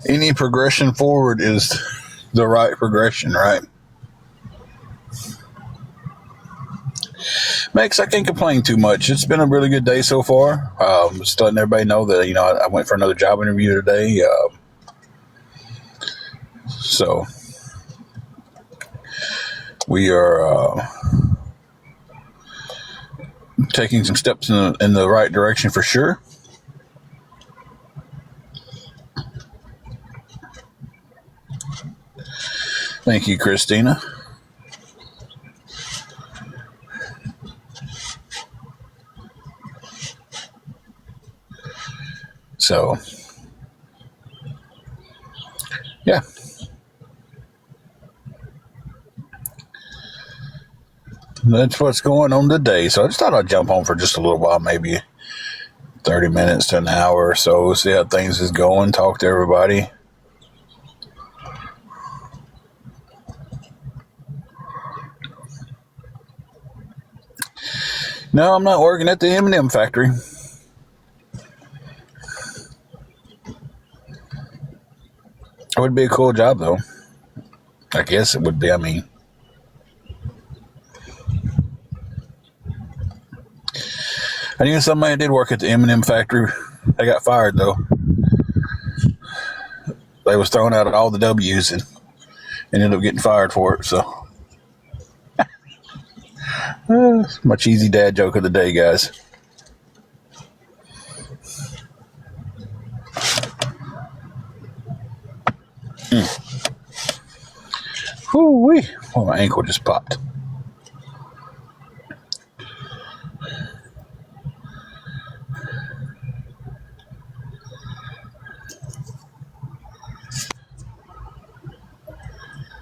Any progression forward is the right progression, right? Max, I can't complain too much. It's been a really good day so far. Just letting everybody know that, I went for another job interview today. So we are taking some steps in the right direction for sure. Thank you, Christina. So, yeah. That's what's going on today. So I just thought I'd jump on for just a little while, maybe 30 minutes to an hour or so, see how things is going, talk to everybody. No, I'm not working at the M&M factory. It would be a cool job, though. I guess it would be. I knew somebody did work at the M&M factory. They got fired, though. They was throwing out all the W's and ended up getting fired for it, so. My cheesy dad joke of the day, guys. Whoo-wee. Oh, my ankle just popped.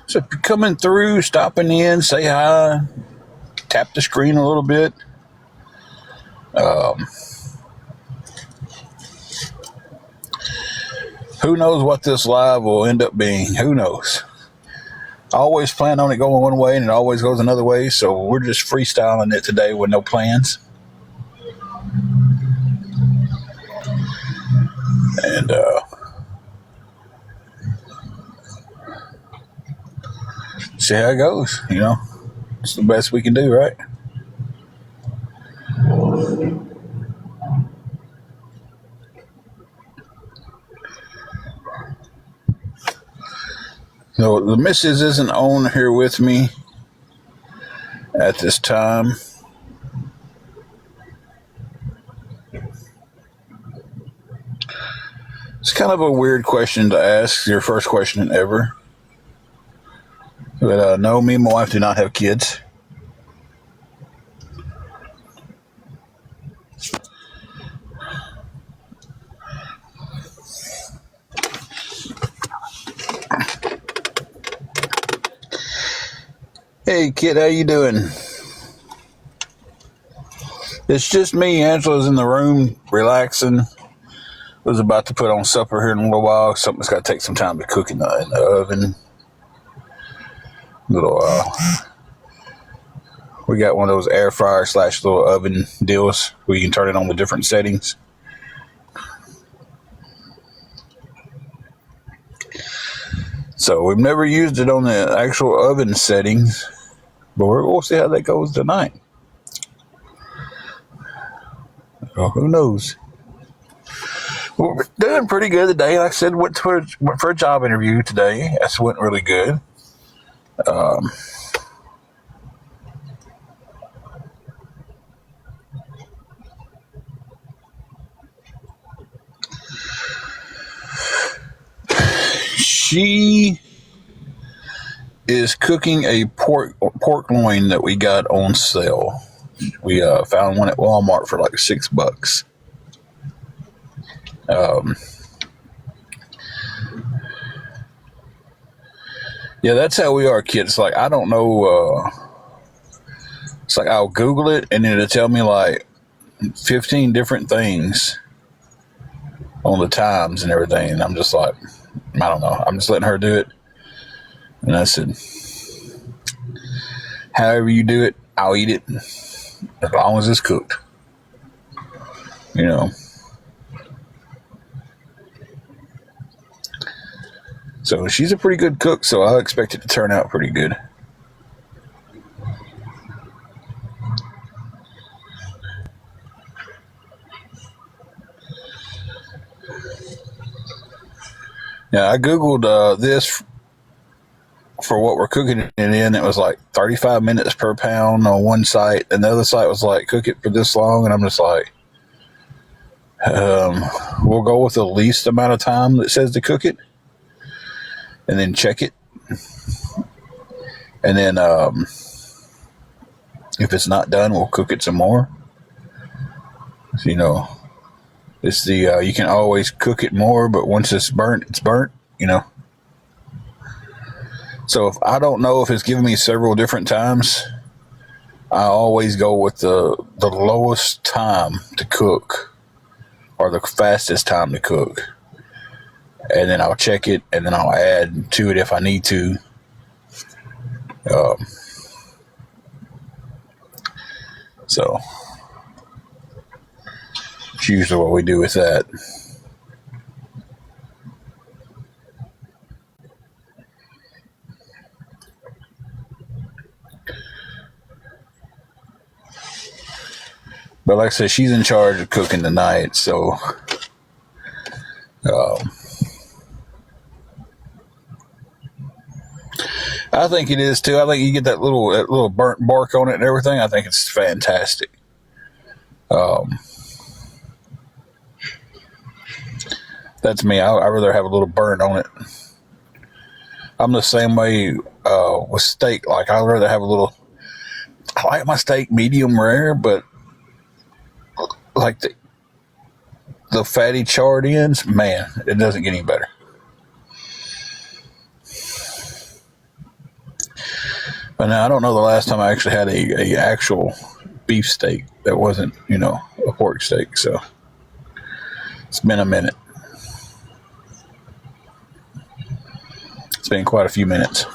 So if you're coming through, stopping in, say hi, tap the screen a little bit. Who knows what this live will end up being? Who knows? I always plan on it going one way and it always goes another way, so we're just freestyling it today with no plans. And see how it goes, It's the best we can do, right? No, the missus isn't on here with me at this time. It's kind of a weird question to ask, your first question ever. But no, me and my wife do not have kids. Hey, kid, how you doing? It's just me. Angela's in the room, relaxing. Was about to put on supper here in a little while. Something's got to take some time to cook in the oven. We got one of those air fryer / little oven deals where you can turn it on the different settings. So we've never used it on the actual oven settings, but we'll see how that goes tonight. Well, who knows? Well, we're doing pretty good today. Like I said, went for a job interview today. That's went really good. She is cooking a pork loin that we got on sale. We found one at Walmart for like $6. Yeah, that's how we are, kids. Like, I don't know. It's like I'll Google it and it'll tell me like 15 different things on the times and everything. And I'm just like, I don't know. I'm just letting her do it. And I said, however you do it, I'll eat it as long as it's cooked. So she's a pretty good cook, so I expect it to turn out pretty good. Yeah, I Googled this for what we're cooking it in. It was like 35 minutes per pound on one site, and the other site was like, cook it for this long. And I'm just like, we'll go with the least amount of time that says to cook it, and then check it. And then if it's not done, we'll cook it some more. You know, it's the you can always cook it more, but once it's burnt, it's burnt. You know. So if I don't know if it's giving me several different times, I always go with the lowest time to cook, or the fastest time to cook, and then I'll check it, and then I'll add to it if I need to. So it's usually what we do with that. But like I said, she's in charge of cooking tonight, so I think it is too. I think you get that little burnt bark on it and everything. I think it's fantastic. That's me. I'd rather have a little burn on it. I'm the same way with steak. Like, I'd rather have a little. I like my steak medium rare, but like the fatty charred ends, man, it doesn't get any better. But now I don't know the last time I actually had a actual beef steak that wasn't, a pork steak. So it's been a minute. It's been quite a few minutes.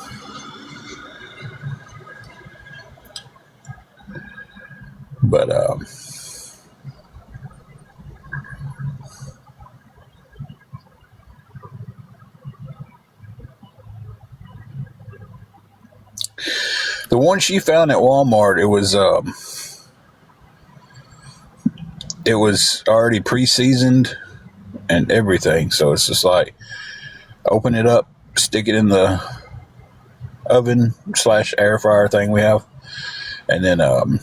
But the one she found at Walmart, it was already pre-seasoned and everything. So it's just like, open it up, stick it in the oven / air fryer thing we have, and then or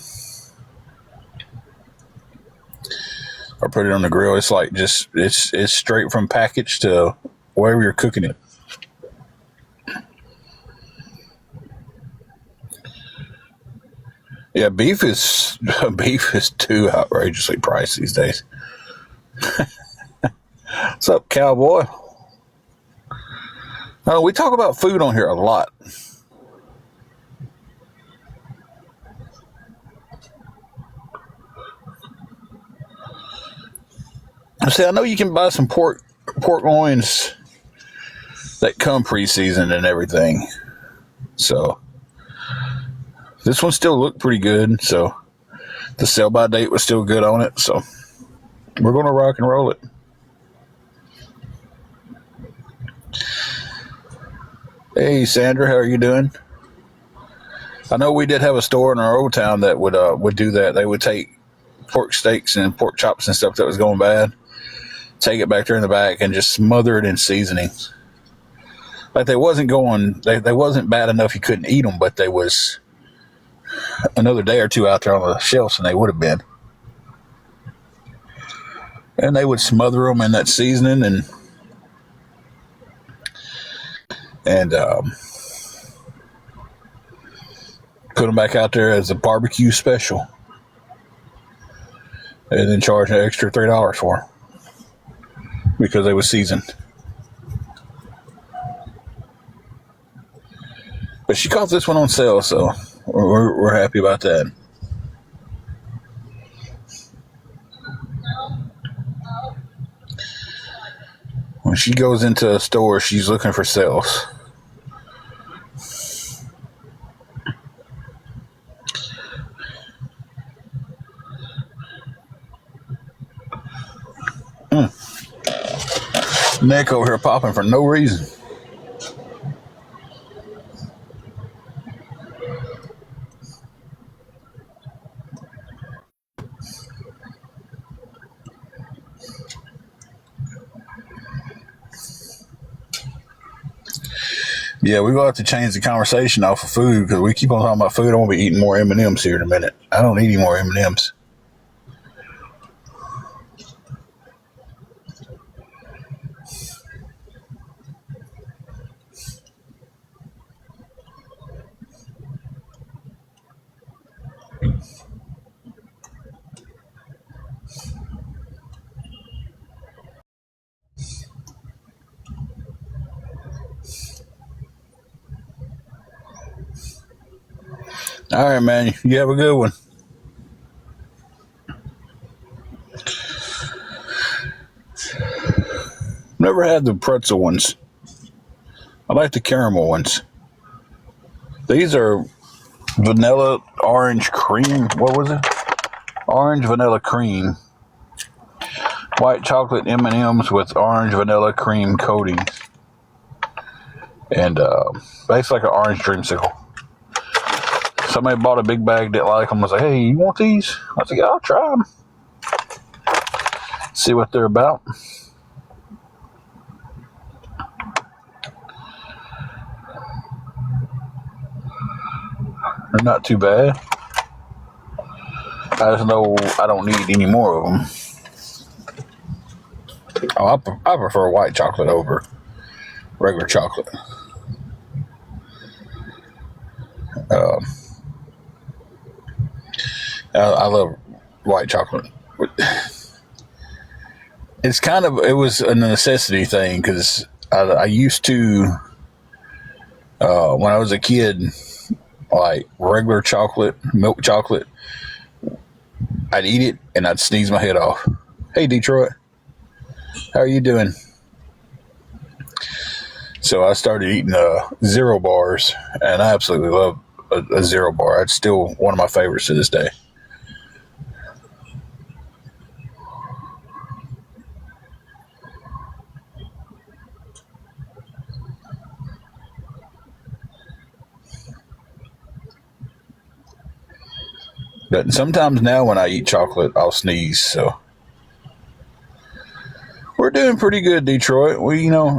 put it on the grill. It's like it's straight from package to wherever you're cooking it. Yeah, beef is too outrageously priced these days. What's up, cowboy? We talk about food on here a lot. See, I know you can buy some pork loins that come pre-seasoned and everything. So this one still looked pretty good. So the sell-by date was still good on it. So we're going to rock and roll it. Hey, Sandra, how are you doing? I know we did have a store in our old town that would do that. They would take pork steaks and pork chops and stuff that was going bad, take it back there in the back, and just smother it in seasonings. Like, they wasn't bad enough you couldn't eat them, but they was another day or two out there on the shelves, and they would have been. And they would smother them in that seasoning and put them back out there as a barbecue special, and then charge an extra $3 for them because they were seasoned. But she caught this one on sale, so we're happy about that. When she goes into a store, she's looking for sales. Neck over here popping for no reason. Yeah, we're gonna have to change the conversation off of food because we keep on talking about food. I'm gonna be eating more M&Ms here in a minute. I don't need any more M&Ms. All right, man. You have a good one. Never had the pretzel ones. I like the caramel ones. These are vanilla orange cream. What was it? Orange vanilla cream. White chocolate M&Ms with orange vanilla cream coating. And basically like an orange dreamsicle. Somebody bought a big bag, didn't like them. Was like, hey, you want these? I was like, yeah, I'll try them. See what they're about. They're not too bad. I just know I don't need any more of them. Oh, I prefer white chocolate over regular chocolate. Um, I love white chocolate. It was a necessity thing because I used to, when I was a kid, like regular chocolate, milk chocolate, I'd eat it and I'd sneeze my head off. Hey, Detroit, how are you doing? So I started eating zero bars, and I absolutely love a zero bar. It's still one of my favorites to this day. But sometimes now when I eat chocolate, I'll sneeze. So we're doing pretty good, Detroit.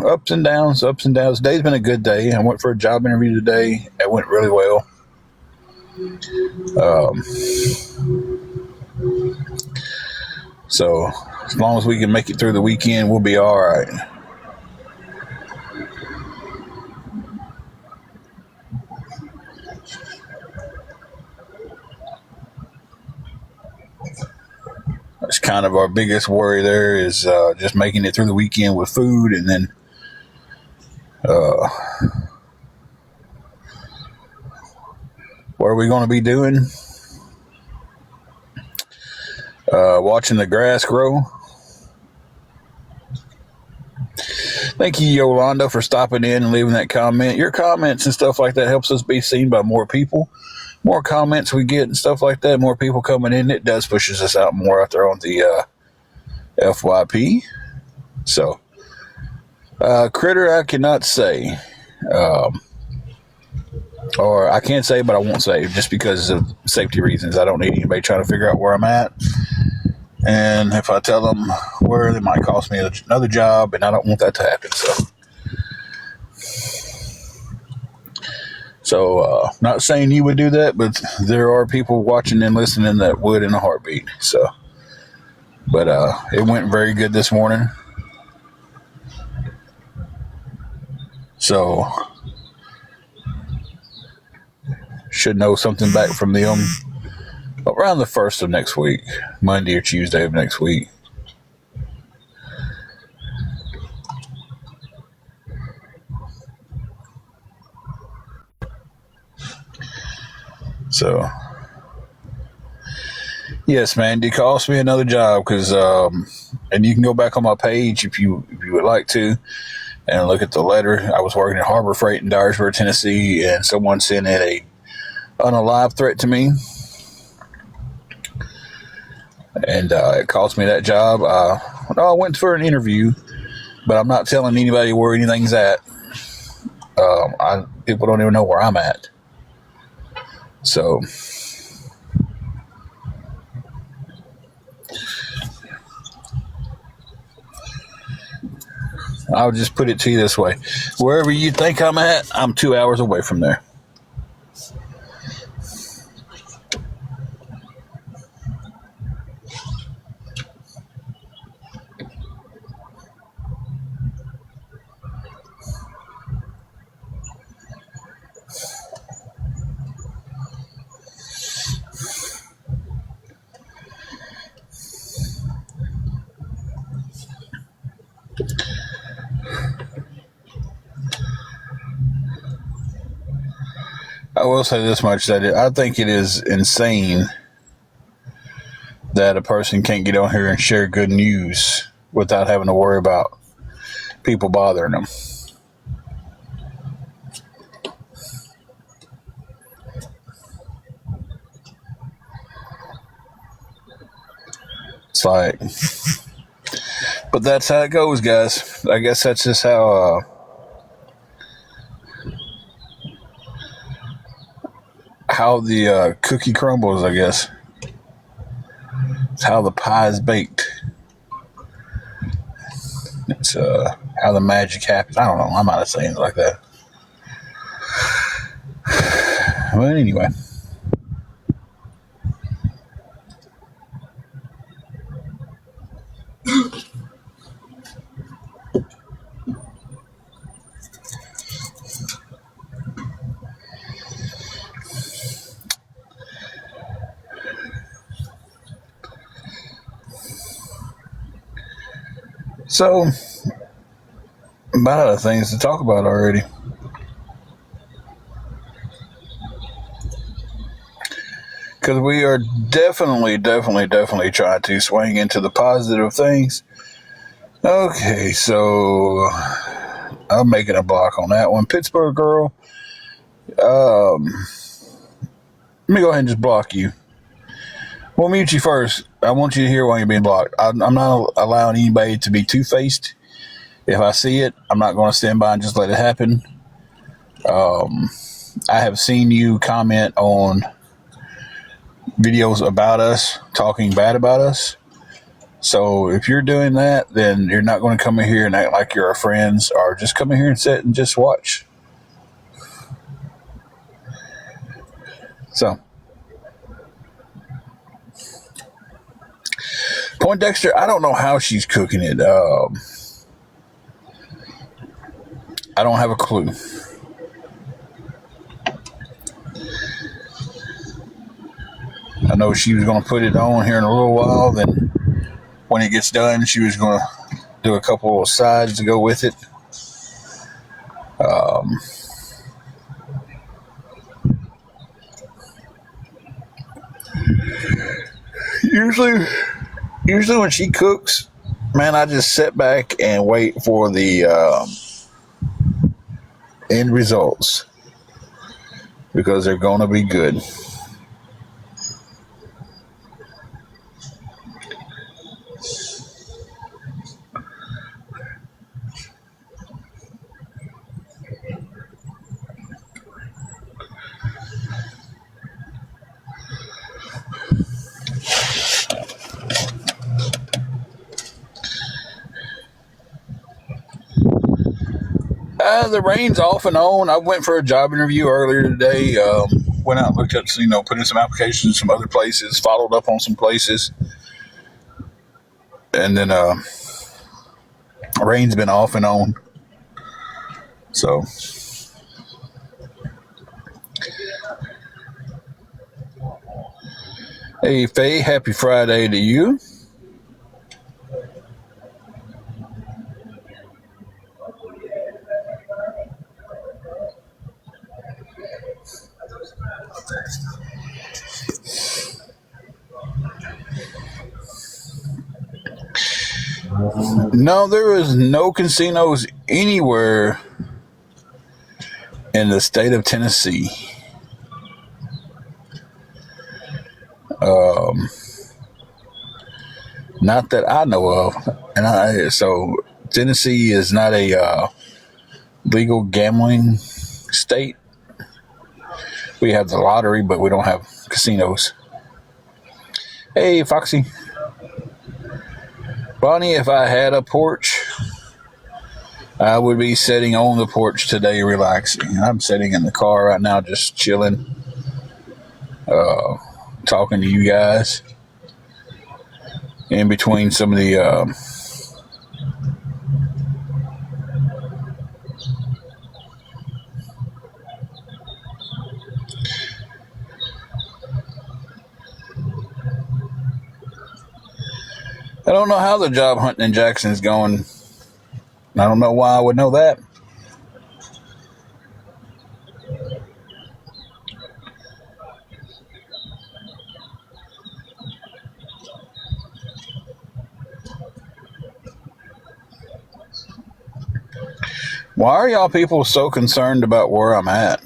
Ups and downs, ups and downs. Today's been a good day. I went for a job interview today. It went really well. Um, so as long as we can make it through the weekend, we'll be all right. That's kind of our biggest worry there is just making it through the weekend with food, and then uh, what are we going to be doing? Watching the grass grow. Thank you, Yolanda, for stopping in and leaving that comment. Your comments and stuff like that helps us be seen by more people. More comments we get and stuff like that, more people coming in, it does pushes us out more out there on the FYP. So, Critter, I cannot say. Um, or I can't say, but I won't say just because of safety reasons. I don't need anybody trying to figure out where I'm at. And if I tell them where, they might cost me another job, and I don't want that to happen. So, not saying you would do that, but there are people watching and listening that would in a heartbeat. So, but it went very good this morning. So, should know something back from them around the 1st of next week, Monday or Tuesday of next week. So, yes, man, it cost me another job because, and you can go back on my page if you would like to and look at the letter. I was working at Harbor Freight in Dyersburg, Tennessee, and someone sent in a unalive threat to me, and it cost me that job. I went for an interview, but I'm not telling anybody where anything's at. People don't even know where I'm at. So, I'll just put it to you this way. Wherever you think I'm at, I'm 2 hours away from there. I will say this much, that I think it is insane that a person can't get on here and share good news without having to worry about people bothering them. It's like, but that's how it goes, guys. I guess that's just how the cookie crumbles, I guess. It's how the pie is baked. It's how the magic happens. I don't know. I'm not saying it like that. But anyway. So, about other things to talk about already. Because we are definitely trying to swing into the positive things. Okay, so I'm making a block on that one. Pittsburgh girl. Let me go ahead and just block you. We'll mute you first. I want you to hear why you're being blocked. I'm not allowing anybody to be two-faced. If I see it, I'm not going to stand by and just let it happen. I have seen you comment on videos about us, talking bad about us. So if you're doing that, then you're not going to come in here and act like you're our friends, or just come in here and sit and just watch. So, Poindexter, I don't know how she's cooking it. I don't have a clue. I know she was going to put it on here in a little while. Then when it gets done, she was going to do a couple of sides to go with it. Usually when she cooks, man, I just sit back and wait for the end results, because they're going to be good. The rain's off and on. I went for a job interview earlier today. Went out and looked at, put in some applications in some other places, followed up on some places. And then rain's been off and on. So, hey, Faye, happy Friday to you. No, there is no casinos anywhere in the state of Tennessee. Not that I know of. So Tennessee is not a legal gambling state. We have the lottery, but we don't have casinos. Hey, Foxy. Bonnie, if I had a porch, I would be sitting on the porch today relaxing. I'm sitting in the car right now just chilling, talking to you guys in between some of the I don't know how the job hunting in Jackson is going. I don't know why I would know that. Why are y'all people so concerned about where I'm at?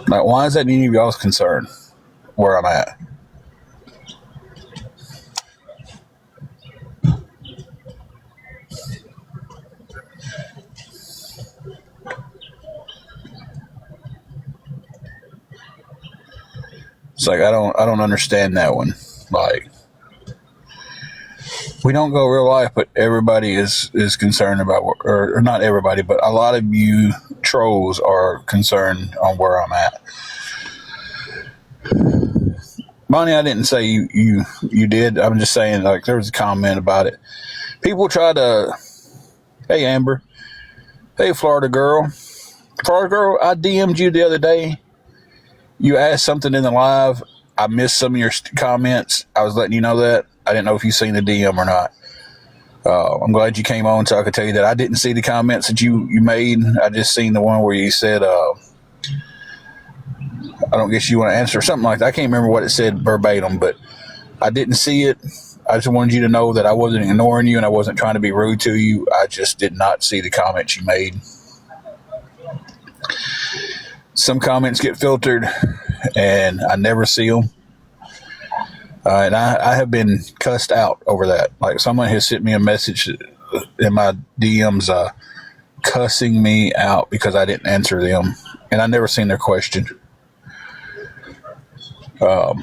Like, why is that any of y'all's concern where I'm at? It's like I don't understand that one. Like, we don't go real life, but everybody is concerned about, or not everybody, but a lot of you trolls are concerned on where I'm at. Bonnie, I didn't say you did. I'm just saying, like, there was a comment about it. People try to, hey Amber, hey Florida girl, I DM'd you the other day. You asked something in the live. I missed some of your comments. I was letting you know that. I didn't know if you seen the DM or not. I'm glad you came on so I could tell you that I didn't see the comments that you made. I just seen the one where you said, I don't guess you want to answer something like that. I can't remember what it said verbatim, but I didn't see it. I just wanted you to know that I wasn't ignoring you and I wasn't trying to be rude to you. I just did not see the comments you made. Some comments get filtered and I never see them. And I have been cussed out over that. Like, someone has sent me a message in my DMs cussing me out because I didn't answer them. And I never seen their question. Oh,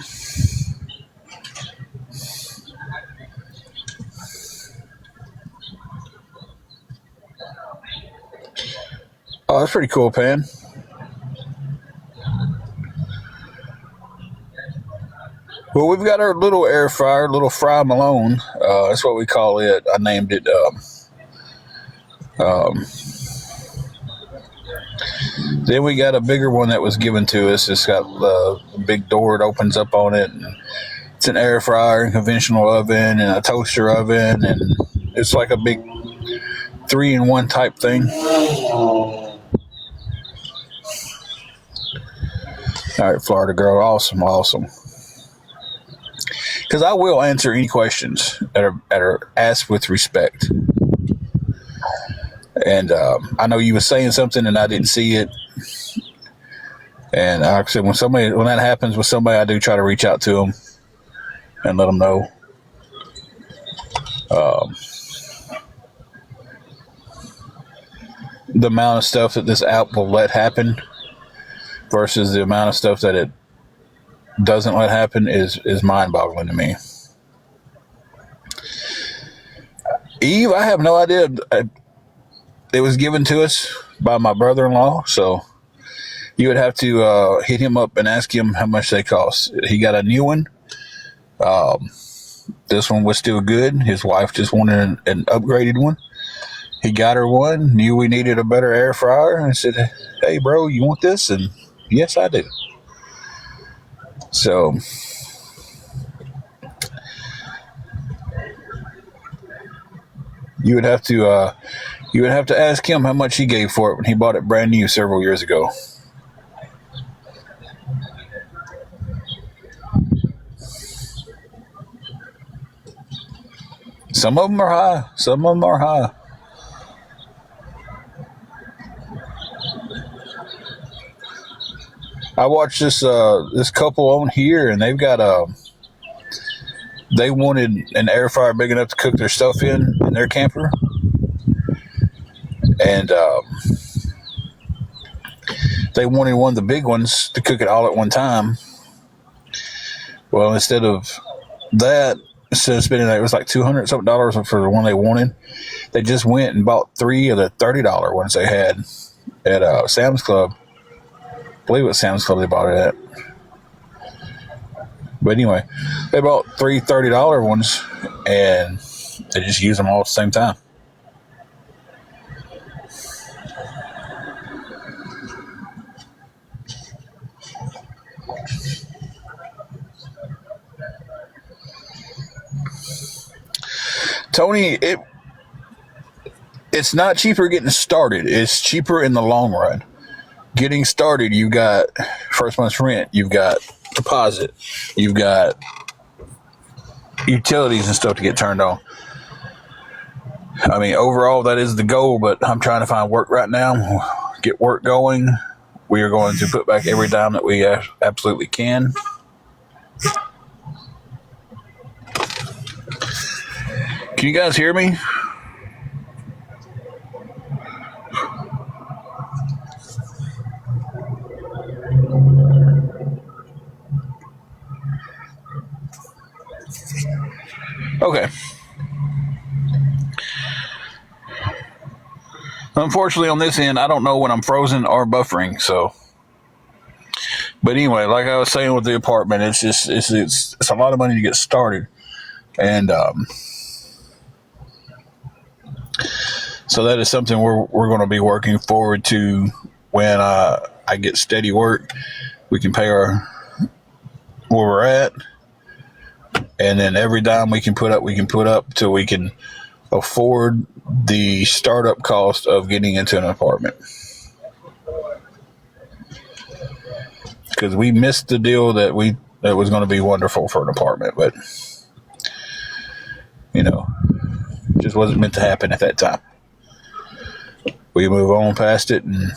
that's pretty cool, Pan. Well, we've got our little air fryer, little Fry Malone. That's what we call it. I named it. Then we got a bigger one that was given to us. It's got a big door. It opens up on it. And it's an air fryer, a conventional oven, and a toaster oven. And it's like a big 3-in-1 type thing. All right, Florida girl. Awesome. Because I will answer any questions that are asked with respect. And I know you were saying something and I didn't see it. And like I said, when that happens with somebody, I do try to reach out to them and let them know. The amount of stuff that this app will let happen versus the amount of stuff that it doesn't let happen is mind-boggling to me. Eve, I have no idea. It was given to us by my brother-in-law, so you would have to hit him up and ask him how much they cost. He got a new one. This one was still good. His wife just wanted an upgraded one. He got her one, knew we needed a better air fryer, and said, hey, bro, you want this? And yes, I do. So you would have to ask him how much he gave for it when he bought it brand new several years ago. Some of them are high. I watched this couple on here, and they've got they wanted an air fryer big enough to cook their stuff in their camper, and they wanted one of the big ones to cook it all at one time. Well, instead of spending it was like $200 something for the one they wanted, They just went and bought 3 of the $30 ones they had at Sam's Club. I believe it was Sam's Club they bought it at. But anyway, they bought 3 $30 ones, and they just use them all at the same time. Tony, it's not cheaper getting started. It's cheaper in the long run. Getting started, you've got first month's rent, you've got deposit, you've got utilities and stuff to get turned on. I mean, overall, that is the goal, but I'm trying to find work right now, get work going. We are going to put back every dime that we absolutely can. Can you guys hear me? Okay. Unfortunately, on this end, I don't know when I'm frozen or buffering. So, but anyway, like I was saying with the apartment, it's a lot of money to get started, and so that is something we're going to be working forward to when I get steady work. We can pay where we're at, and then every dime we can put up till we can afford the startup cost of getting into an apartment. Because we missed the deal that was going to be wonderful for an apartment, but just wasn't meant to happen at that time. We move on past it and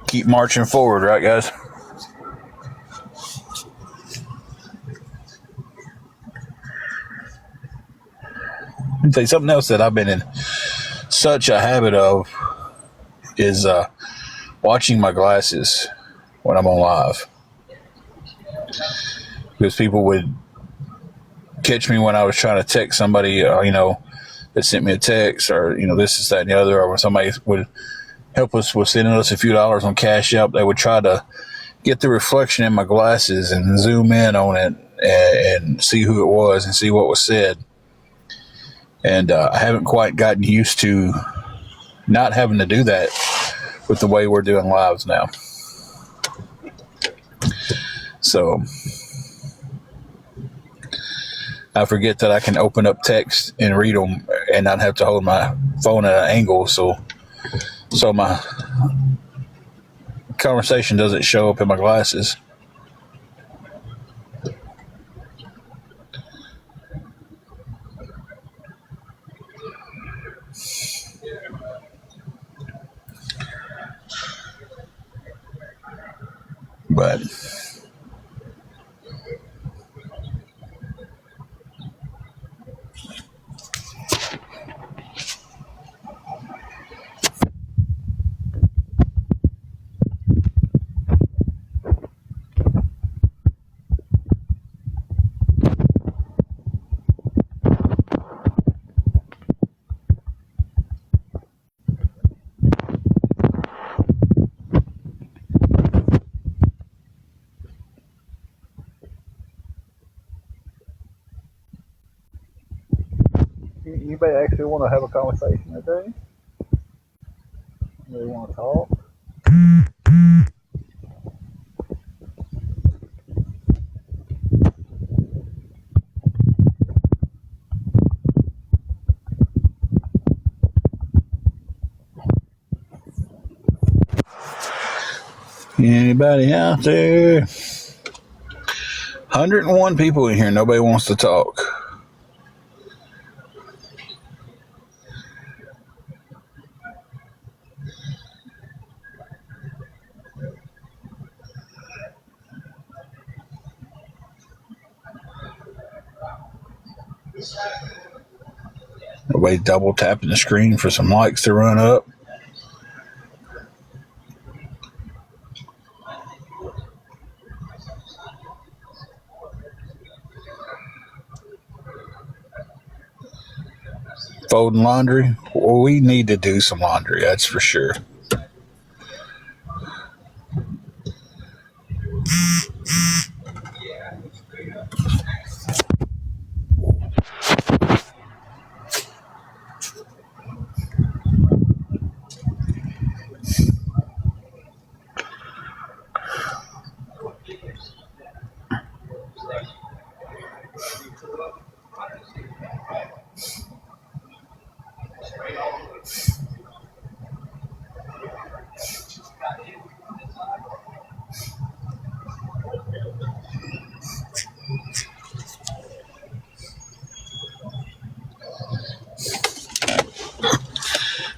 keep marching forward, right, guys? I'll tell you something else that I've been in such a habit of is watching my glasses when I'm on live. Because people would catch me when I was trying to text somebody, that sent me a text, or, this is that and the other, or when somebody would help us with sending us a few dollars on Cash App, they would try to get the reflection in my glasses and zoom in on it and see who it was and see what was said. And I haven't quite gotten used to not having to do that with the way we're doing lives now. So I forget that I can open up text and read them and not have to hold my phone at an angle. So my conversation doesn't show up in my glasses. But anybody actually want to have a conversation today? They want to talk? Anybody out there? 101 people in here. Nobody wants to talk. Nobody double tapping the screen for some likes to run up. Folding laundry. Well, we need to do some laundry. That's for sure.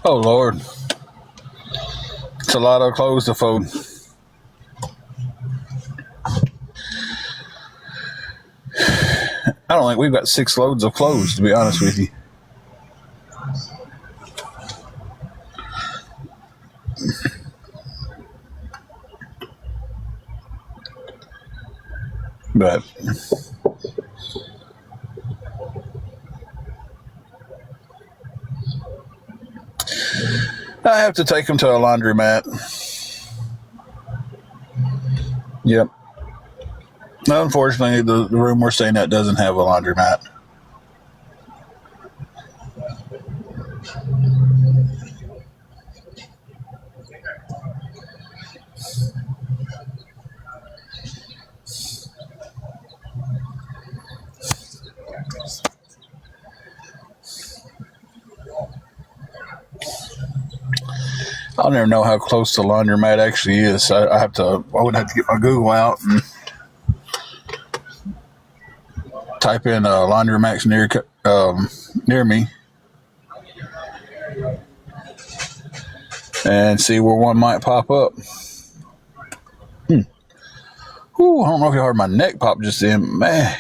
Oh Lord, it's a lot of clothes to fold. I don't think we've got 6 loads of clothes, to be honest with you. But I have to take them to a laundromat. Yep. Unfortunately, the room we're staying at doesn't have a laundromat. I'll never know how close the laundromat actually is. I would have to get my Google out and type in laundromats near me and see where one might pop up. Ooh, I don't know if you heard my neck pop just then. Man,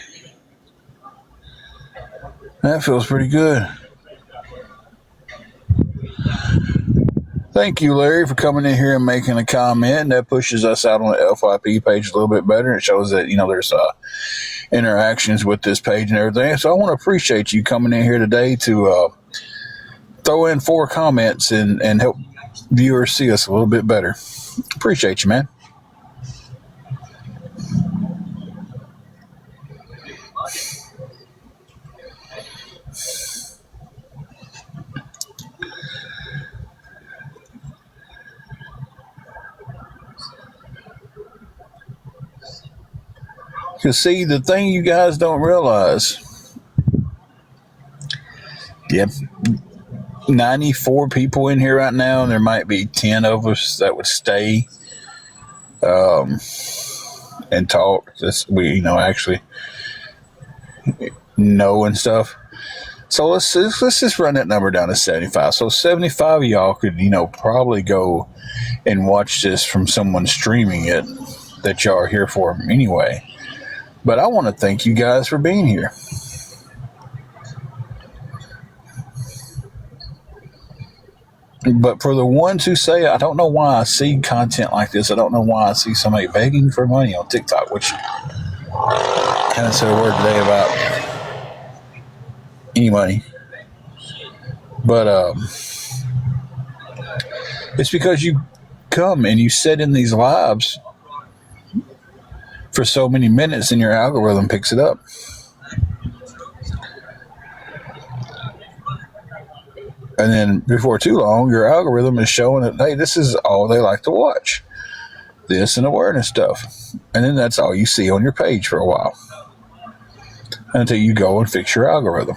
that feels pretty good. Thank you, Larry, for coming in here and making a comment. That pushes us out on the FYP page a little bit better. It shows that, there's interactions with this page and everything. So I want to appreciate you coming in here today to throw in 4 comments and help viewers see us a little bit better. Appreciate you, man. Because, see, the thing you guys don't realize, 94 people in here right now, and there might be 10 of us that would stay and talk. We actually know and stuff. So let's just run that number down to 75. So 75 of y'all could, probably go and watch this from someone streaming it that y'all are here for anyway. But I want to thank you guys for being here. But for the ones who say, I don't know why I see content like this. I don't know why I see somebody begging for money on TikTok, which I haven't said a word today about any money. But it's because you come and you sit in these lives for so many minutes and your algorithm picks it up. And then before too long, your algorithm is showing that, hey, this is all they like to watch. This and awareness stuff. And then that's all you see on your page for a while. Until you go and fix your algorithm.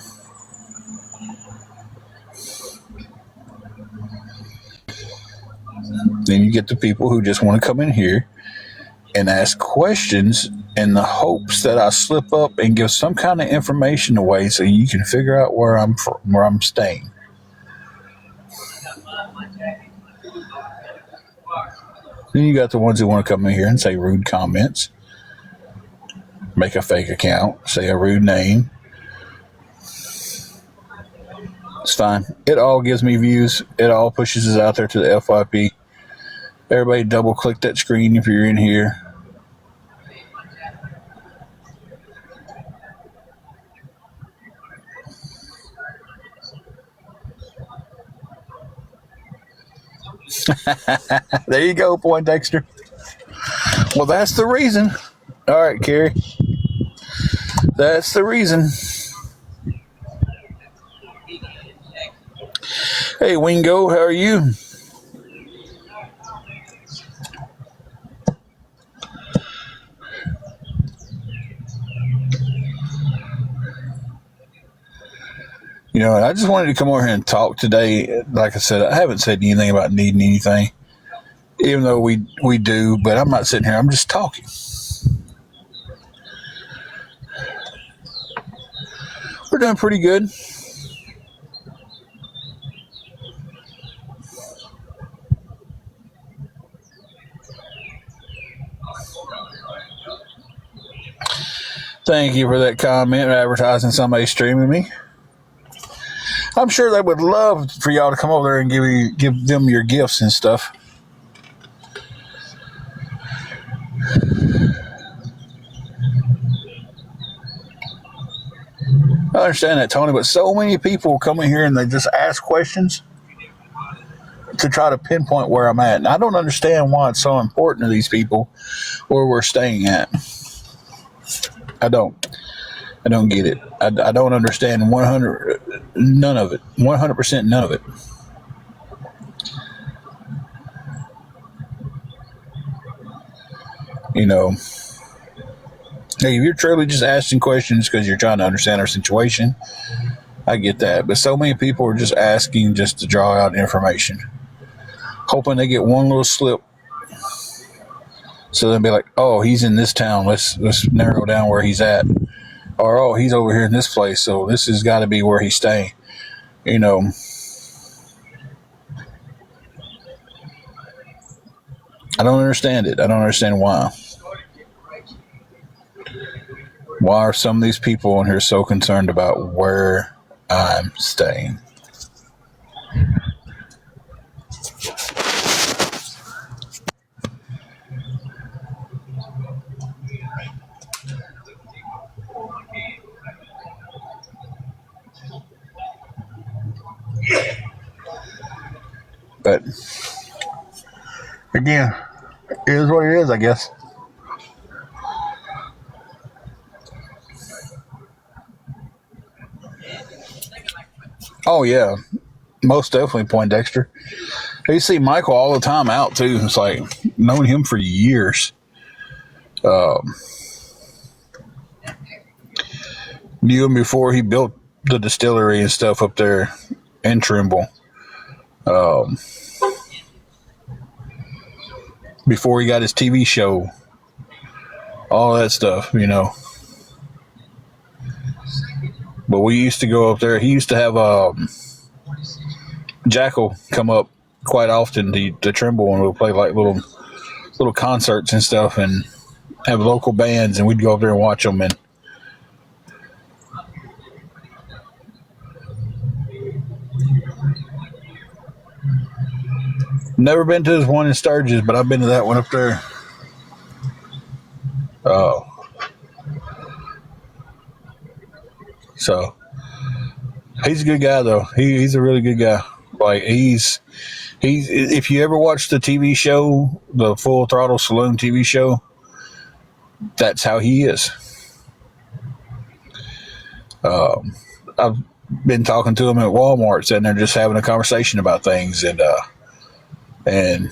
Then you get the people who just want to come in here and ask questions in the hopes that I slip up and give some kind of information away so you can figure out where I'm staying. Then you got the ones who want to come in here and say rude comments, make a fake account, say a rude name. It's fine. It all gives me views. It all pushes us out there to the FYP. Everybody double click that screen if you're in here. There you go, Poindexter. Well, that's the reason. All right, Carrie. That's the reason. Hey, Wingo, how are you? And I just wanted to come over here and talk today. Like I said, I haven't said anything about needing anything, even though we do, but I'm not sitting here. I'm just talking. We're doing pretty good. Thank you for that comment, advertising somebody streaming me. I'm sure they would love for y'all to come over there and give them your gifts and stuff. I understand that, Tony, but so many people come in here and they just ask questions to try to pinpoint where I'm at. And I don't understand why it's so important to these people where we're staying at. I don't get it. I don't understand none of it. 100% none of it. Hey, if you're truly just asking questions because you're trying to understand our situation, I get that. But so many people are just asking just to draw out information, hoping they get one little slip. So they'll be like, oh, he's in this town. Let's narrow down where he's at. Or, oh, he's over here in this place, so this has got to be where he's staying. I don't understand it. I don't understand why. Why are some of these people in here so concerned about where I'm staying? But again, it is what it is, I guess. Oh yeah, most definitely, Poindexter. You see Michael all the time out too. It's like known him for years. Knew him before he built the distillery and stuff up there in Trimble. Before he got his TV show, all that stuff, But we used to go up there. He used to have Jackal come up quite often to Trimble, and we'll play like little concerts and stuff, and have local bands, and we'd go up there and watch them. And never been to his one in Sturgis, but I've been to that one up there. So he's a good guy, though. He's a really good guy. Like he's if you ever watched the TV show, the Full Throttle Saloon TV show, that's how he is. I've been talking to him at Walmart, sitting there just having a conversation about things, and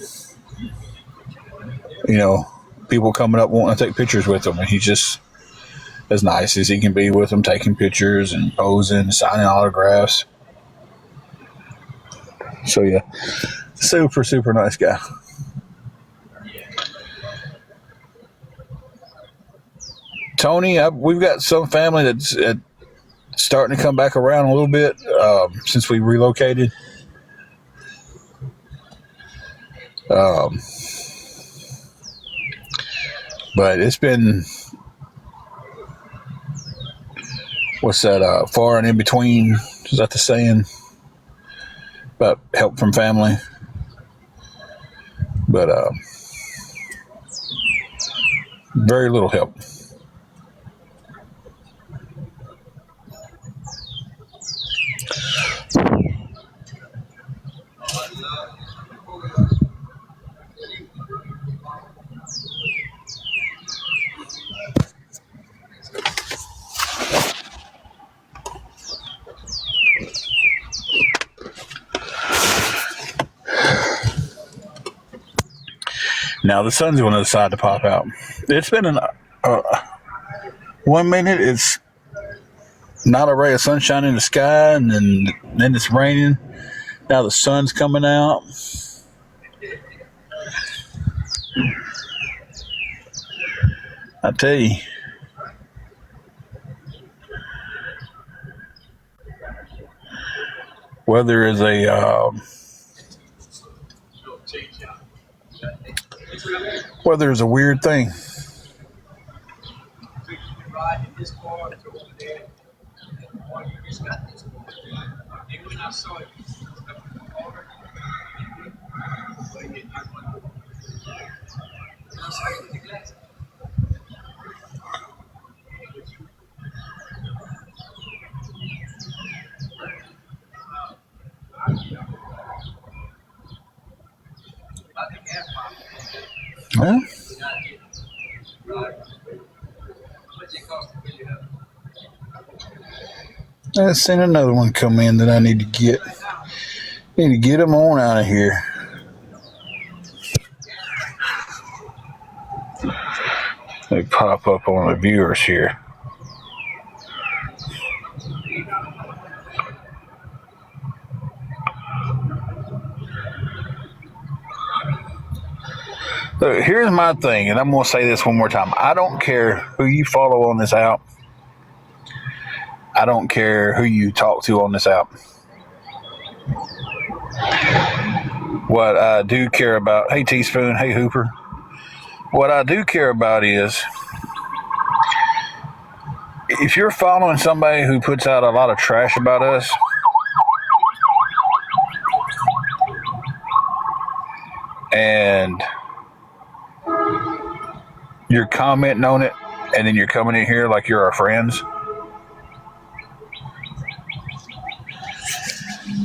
people coming up wanting to take pictures with him, and he's just as nice as he can be with them, taking pictures and posing, signing autographs. So yeah, super, super nice guy. Tony, we've got some family that's starting to come back around a little bit since we relocated. But it's been, what's that, far and in between, is that the saying? About help from family. But very little help. Now the sun's going to decide to pop out. It's been 1 minute it's not a ray of sunshine in the sky, and then it's raining. Now the sun's coming out. I tell you, weather is a weird thing. Well, I've seen another one come in that I need to get. Need to get them on out of here. They pop up on the viewers here. So here's my thing, and I'm going to say this one more time. I don't care who you follow on this app. I don't care who you talk to on this app. What I do care about, hey Teaspoon, hey Hooper. What I do care about is if you're following somebody who puts out a lot of trash about us, and you're commenting on it, and then you're coming in here like you're our friends,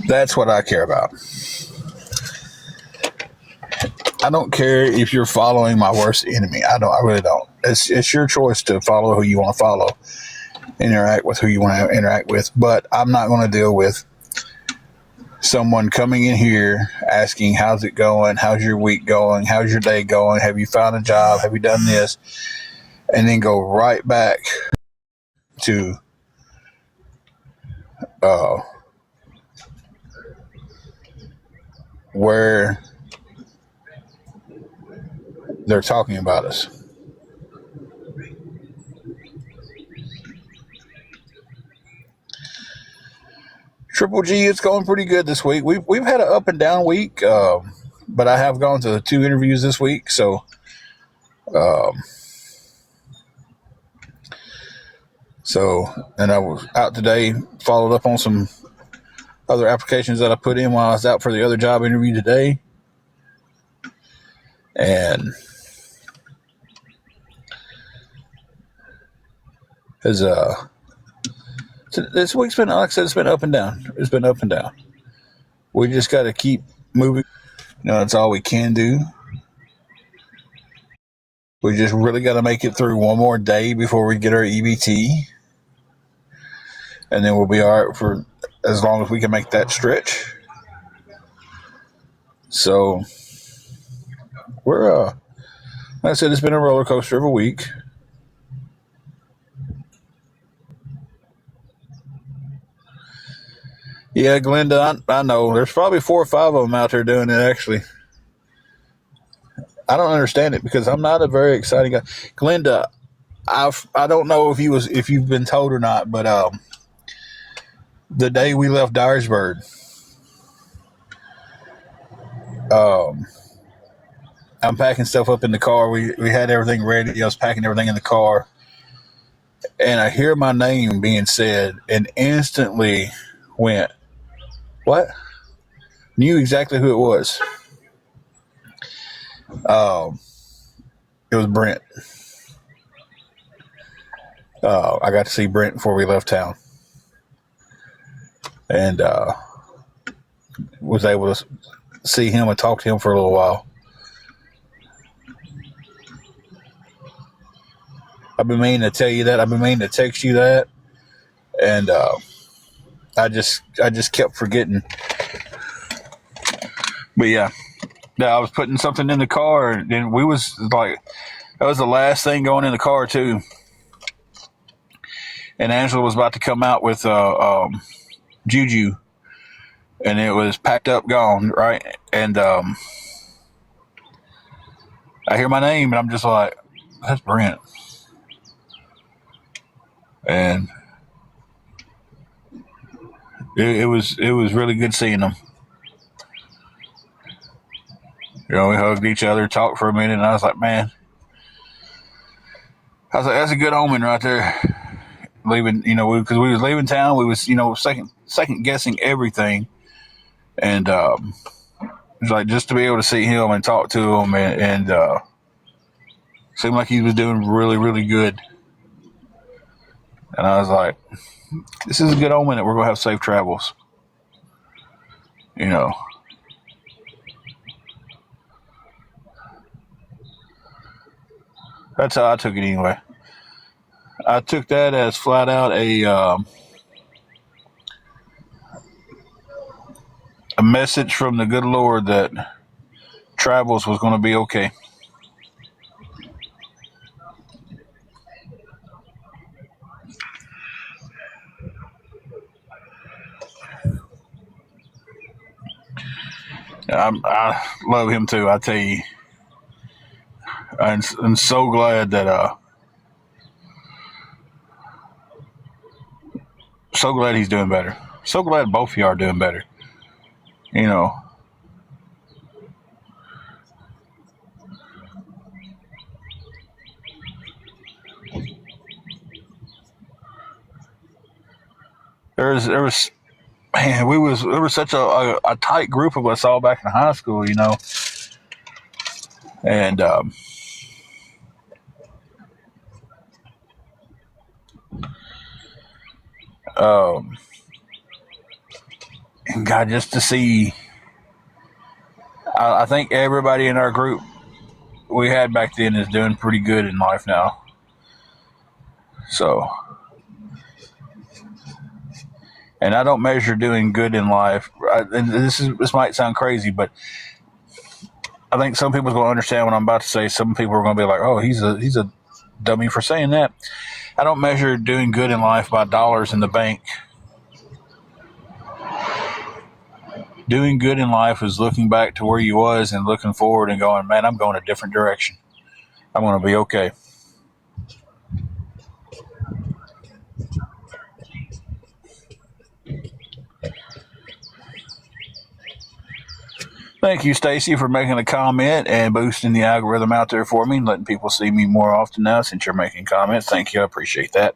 that's what I care about. I don't care if you're following my worst enemy. I really don't. It's your choice to follow who you want to follow, interact with who you want to interact with. But I'm not going to deal with someone coming in here asking, how's it going? How's your week going? How's your day going? Have you found a job? Have you done this? And then go right back to where they're talking about us. Triple G, it's going pretty good this week. We've had an up and down week, but I have gone to 2 interviews this week, so and I was out today, followed up on some other applications that I put in while I was out for the other job interview today, and this week's been, like I said, it's been up and down. It's been up and down. We just got to keep moving. That's all we can do. We just really got to make it through one more day before we get our EBT. And then we'll be all right for as long as we can make that stretch. So, we're, like I said, it's been a roller coaster of a week. Yeah, Glenda, I know. There's probably 4 or 5 of them out there doing it, actually. I don't understand it because I'm not a very exciting guy. Glenda, I don't know if you've been told or not, but the day we left Dyersburg, I'm packing stuff up in the car. We had everything ready. I was packing everything in the car, and I hear my name being said, and instantly went, what? Knew exactly who it was. It was Brent. I got to see Brent before we left town, and was able to see him and talk to him for a little while. I've been meaning to tell you that. I've been meaning to text you that, and I just kept forgetting. But yeah, that I was putting something in the car, and we was like, that was the last thing going in the car too. And Angela was about to come out with Juju, and it was packed up, gone, right? And I hear my name, and I'm just like, that's Brent. And it was really good seeing them. We hugged each other, talked for a minute, and I was like, man, that's a good omen right there. Leaving, because we was leaving town, we was, second guessing everything, and it was like just to be able to see him and talk to him, and seemed like he was doing really, really good. And I was like, this is a good omen that we're gonna have safe travels. That's how I took it anyway. I took that as flat out a message from the good Lord that travels was going to be okay. I love him too. I tell you, I'm so glad that so glad he's doing better. So glad both of you are doing better. You know, there was man, there was such a tight group of us all back in high school. And um, and God, just to see, I think everybody in our group we had back then is doing pretty good in life now. So, and I don't measure doing good in life. And this might sound crazy, but I think some people's going to understand what I'm about to say. Some people are going to be like, "Oh, he's a dummy for saying that." I don't measure doing good in life by dollars in the bank. Doing good in life is looking back to where you was and looking forward and going, "Man, I'm going a different direction. I'm going to be okay." Thank you, Stacy, for making a comment and boosting the algorithm out there for me and letting people see me more often now since you're making comments. Thank you. I appreciate that.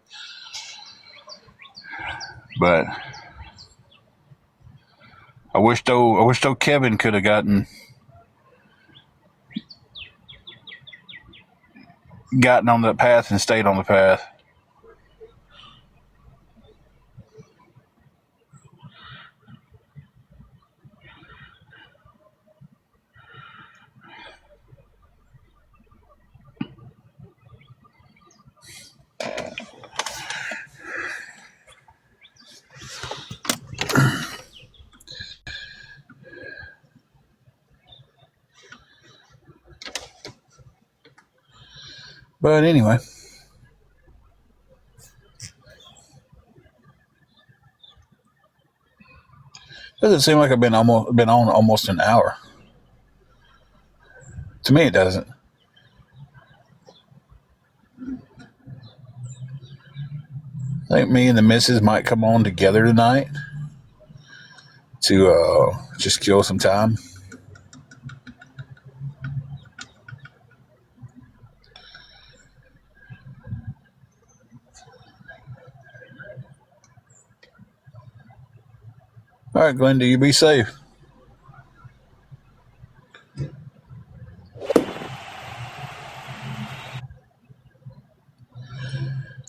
But I wish though Kevin could have gotten on that path and stayed on the path. But anyway, doesn't seem like I've been on almost an hour. To me, it doesn't. I think me and the missus might come on together tonight to just kill some time. All right, Glenda, you be safe.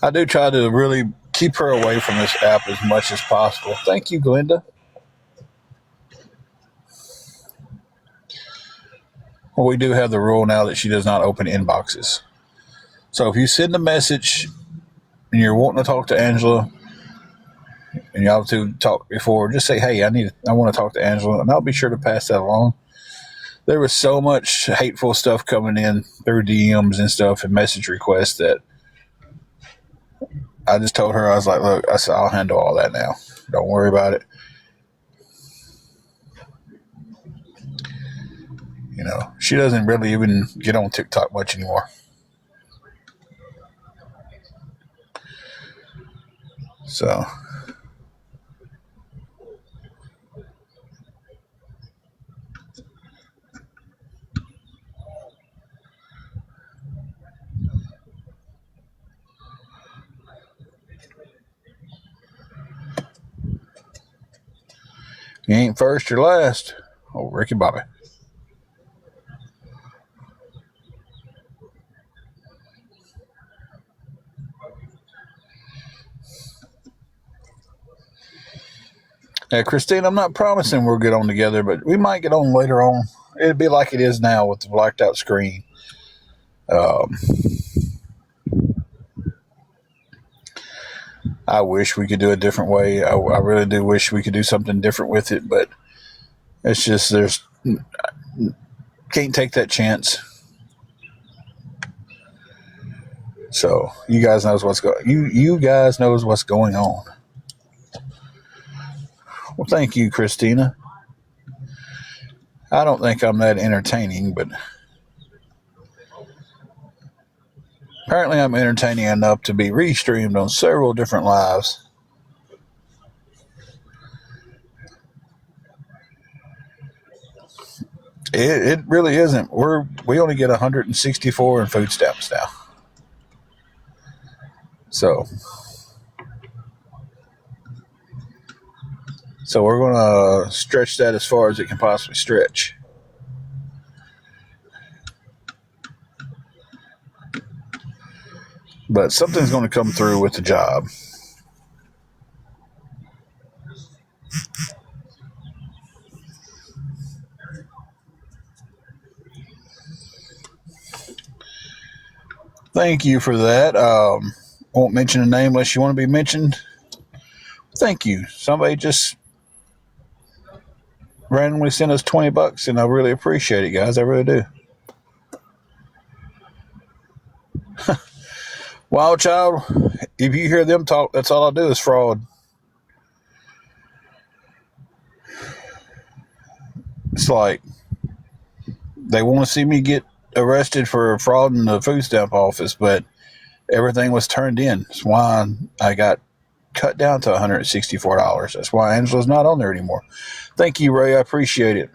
I do try to really keep her away from this app as much as possible. Thank you, Glenda. Well, we do have the rule now that she does not open inboxes. So if you send a message and you're wanting to talk to Angela and y'all two talked before, just say, "Hey, I want to talk to Angela," and I'll be sure to pass that along. there was so much hateful stuff coming in through DMs and stuff and message requests that I just told her, I was like, look, I said, I'll handle all that now. Don't worry about it. You know, she doesn't really even get on TikTok much anymore. So, you ain't first or last. Oh, Ricky Bobby. Hey, Christine, I'm not promising we'll get on together, but we might get on later on. It'd be like it is now with the blacked out screen. I wish we could do a different way. I really do wish we could do something different with it, but it's just can't take that chance. So you guys knows what's going. You guys knows what's going on. Well, thank you, Christina. I don't think I'm that entertaining, but apparently I'm entertaining enough to be restreamed on several different lives. It really isn't. We only get 164 in food stamps now. So we're going to stretch that as far as it can possibly stretch. But something's going to come through with the job. Thank you for that. Won't mention a name unless you want to be mentioned. Thank you. Somebody just randomly sent us $20, and I really appreciate it, guys. I really do. Wild Child, if you hear them talk, that's all I do is fraud. It's like they want to see me get arrested for fraud in the food stamp office, but everything was turned in. That's why I got cut down to $164. That's why Angela's not on there anymore. Thank you, Ray. I appreciate it.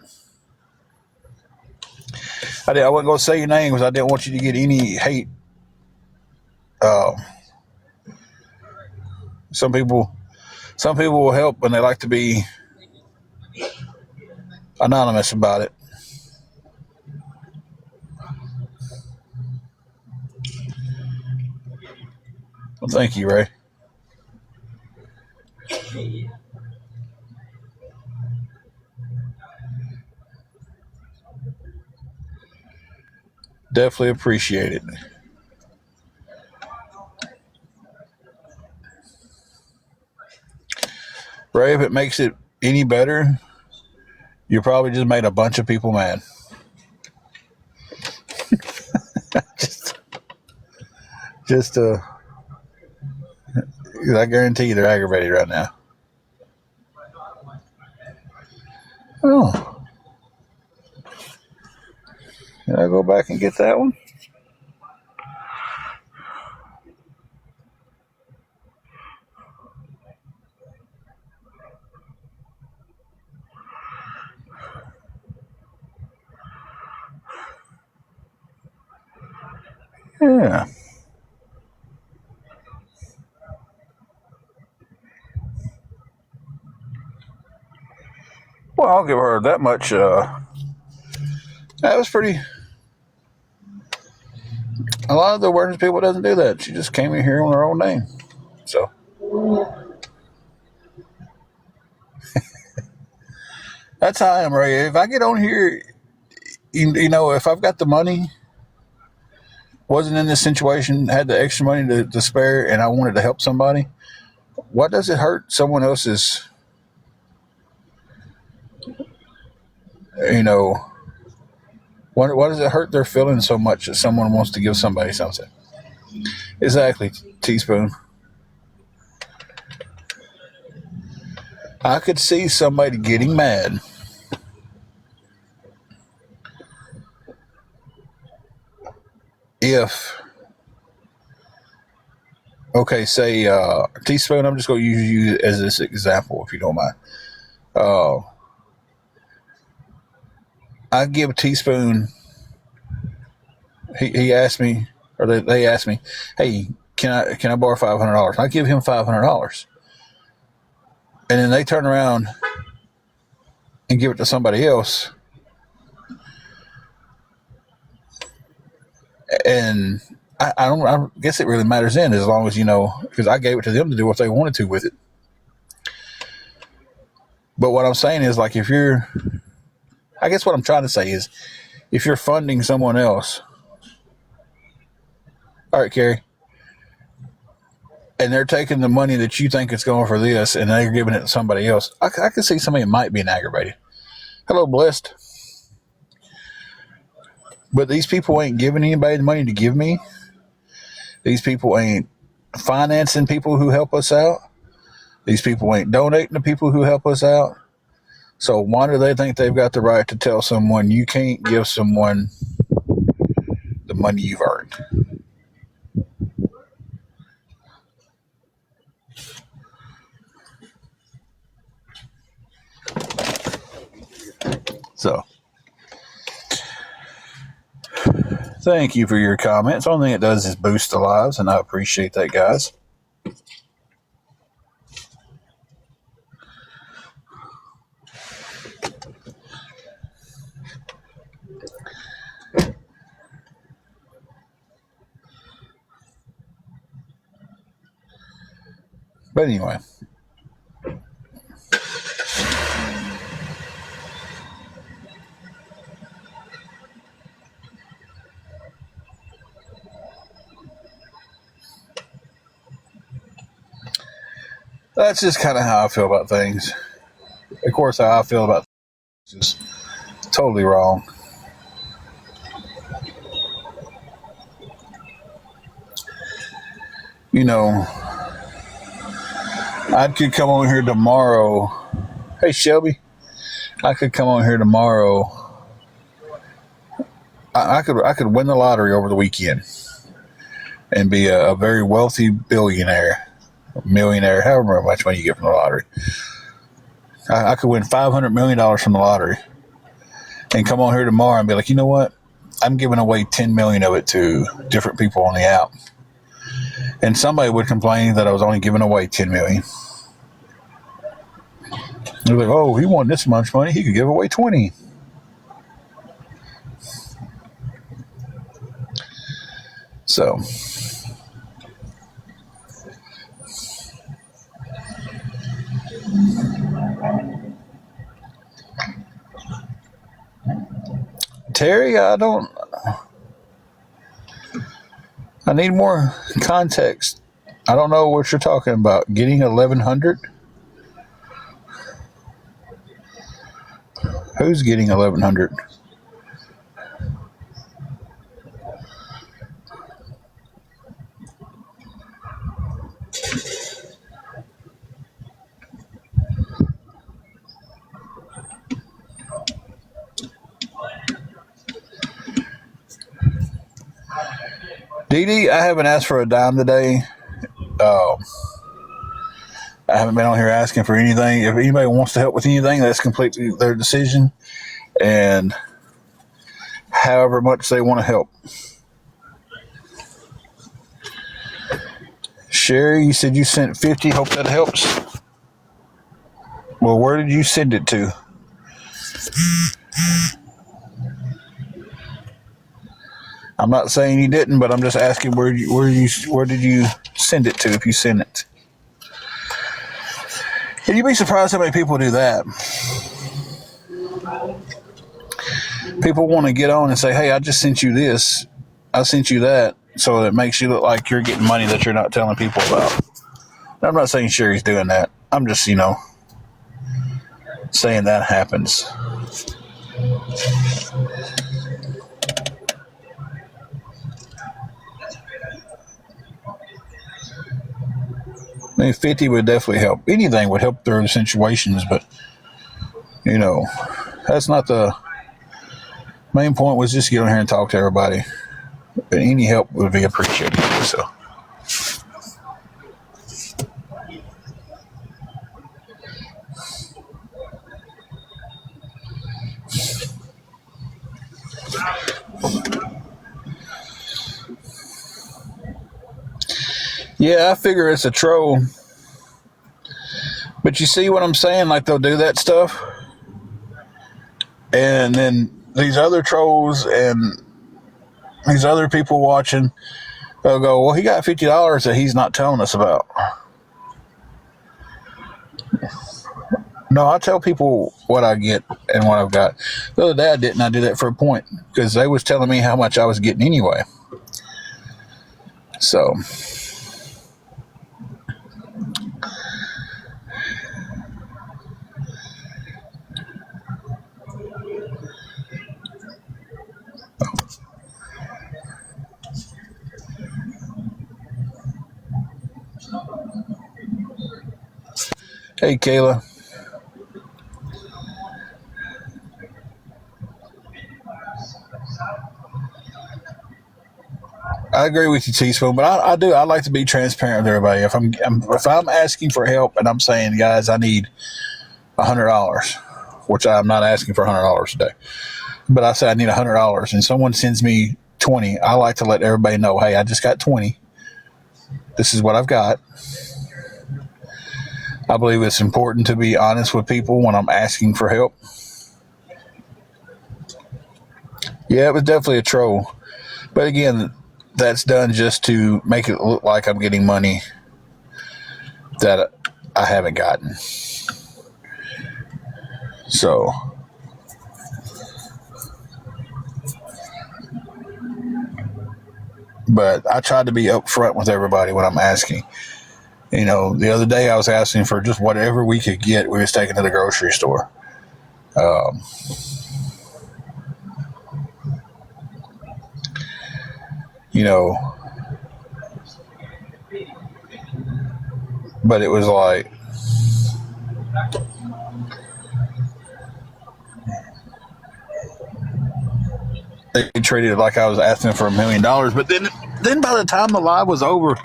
I wasn't going to say your name because I didn't want you to get any hate. Some people will help and they like to be anonymous about it. Well, thank you, Ray. Definitely appreciate it. Ray, if it makes it any better, you probably just made a bunch of people mad. I guarantee you they're aggravated right now. Oh. Can I go back and get that one? Yeah. Well, I'll give her that much. That was pretty. A lot of the awareness people doesn't do that. She just came in here on her own name. So. That's how I am, Ray. If I get on here, you know, if I've got the money, wasn't in this situation, had the extra money to spare, and I wanted to help somebody, what does it hurt someone else's, you know, Why does it hurt their feelings so much that someone wants to give somebody something? Exactly, Teaspoon. I could see somebody getting mad if, okay, say, Teaspoon, I'm just going to use you as this example, if you don't mind. I give Teaspoon, he asked me, or they asked me, hey, can I borrow $500? I give him $500. And then they turn around and give it to somebody else. And I guess it really matters then, as long as, because I gave it to them to do what they wanted to with it. But what I'm saying is, like, I guess what I'm trying to say is, if you're funding someone else, all right, Carrie, and they're taking the money that you think is going for this, and they're giving it to somebody else, I can see somebody might be aggravated. Hello, Blessed. But these people ain't giving anybody the money to give me. These people ain't financing people who help us out. These people ain't donating to people who help us out. So why do they think they've got the right to tell someone you can't give someone the money you've earned? So, thank you for your comments. The only thing it does is boost the lives, and I appreciate that, guys. But anyway. That's just kind of how I feel about things. Of course, how I feel about things is totally wrong. I could come on here tomorrow. Hey, Shelby. I could come on here tomorrow. I could win the lottery over the weekend and be a very wealthy billionaire, millionaire, however much money you get from the lottery. I could win $500 million from the lottery and come on here tomorrow and be like, you know what? I'm giving away 10 million of it to different people on the app. And somebody would complain that I was only giving away 10 million. They're like, oh, he won this much money. He could give away 20. So, Terry, I need more context. I don't know what you're talking about. Getting 1,100? Who's getting 1,100? Dee, I haven't asked for a dime today. I haven't been on here asking for anything. If anybody wants to help with anything, that's completely their decision. And however much they want to help. Sherry, you said you sent 50. Hope that helps. Well, where did you send it to? I'm not saying you didn't, but I'm just asking where did you send it to if you sent it? And you'd be surprised how many people do that. People want to get on and say, hey, I just sent you this. I sent you that. So it makes you look like you're getting money that you're not telling people about. I'm not saying Sherry's doing that. I'm just, saying that happens. I mean, 50 would definitely help. Anything would help through the situations, but you know, that's not the main point. Was just get on here and talk to everybody. But any help would be appreciated. So. Yeah, I figure it's a troll. But you see what I'm saying? Like, they'll do that stuff. And then these other trolls and these other people watching, they'll go, well, he got $50 that he's not telling us about. No, I tell people what I get and what I've got. The other day I didn't. I did that for a point because they was telling me how much I was getting anyway. So, hey, Kayla. I agree with you, Teaspoon, but I do. I like to be transparent with everybody. If I'm asking for help and I'm saying, guys, I need $100, which I'm not asking for $100 a day, but I say I need $100, and someone sends me 20. I like to let everybody know, hey, I just got 20. This is what I've got. I believe it's important to be honest with people when I'm asking for help. Yeah, it was definitely a troll, but again, that's done just to make it look like I'm getting money that I haven't gotten. So, but I tried to be upfront with everybody when I'm asking. You know, the other day I was asking for just whatever we could get. We was taking to the grocery store. You know, but it was like, they treated it like I was asking for $1 million. But then by the time the live was over,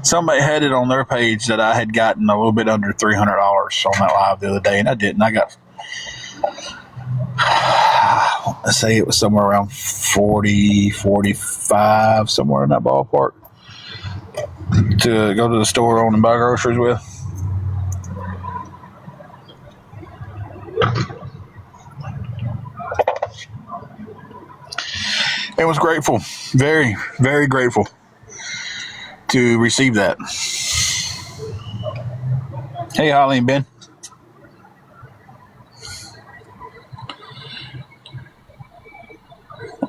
somebody had it on their page that I had gotten a little bit under $300 on that live the other day, and I didn't. I got, let's say it was somewhere around 40, 45, somewhere in that ballpark, to go to the store on and buy groceries with. And was grateful, very, very grateful to receive that. Hey, Holly and Ben.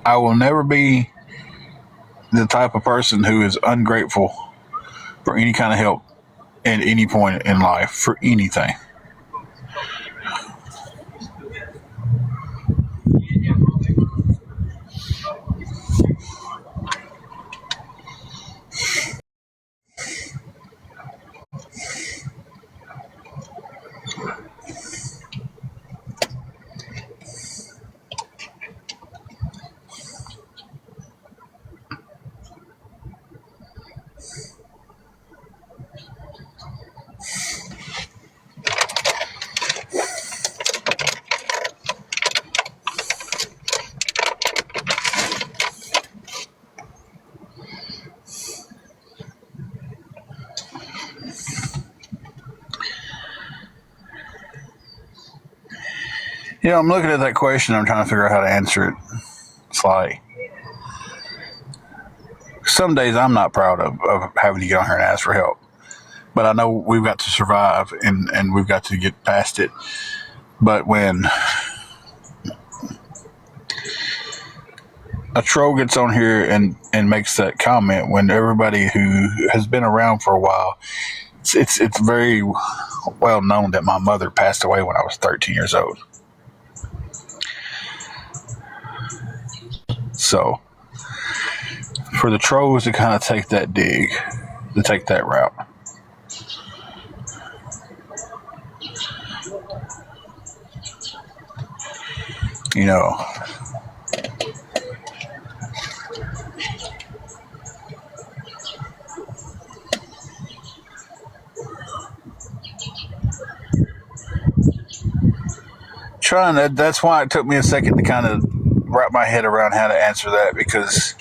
I will never be the type of person who is ungrateful for any kind of help at any point in life, for anything. You know, I'm looking at that question. I'm trying to figure out how to answer it. It's like, some days I'm not proud of having to get on here and ask for help. But I know we've got to survive and we've got to get past it. But when a troll gets on here and makes that comment, when everybody who has been around for a while, it's very well known that my mother passed away when I was 13 years old. So, for the trolls to kind of take that dig, to take that route, You know, trying that. That's why it took me a second to kind of wrap my head around how to answer that, because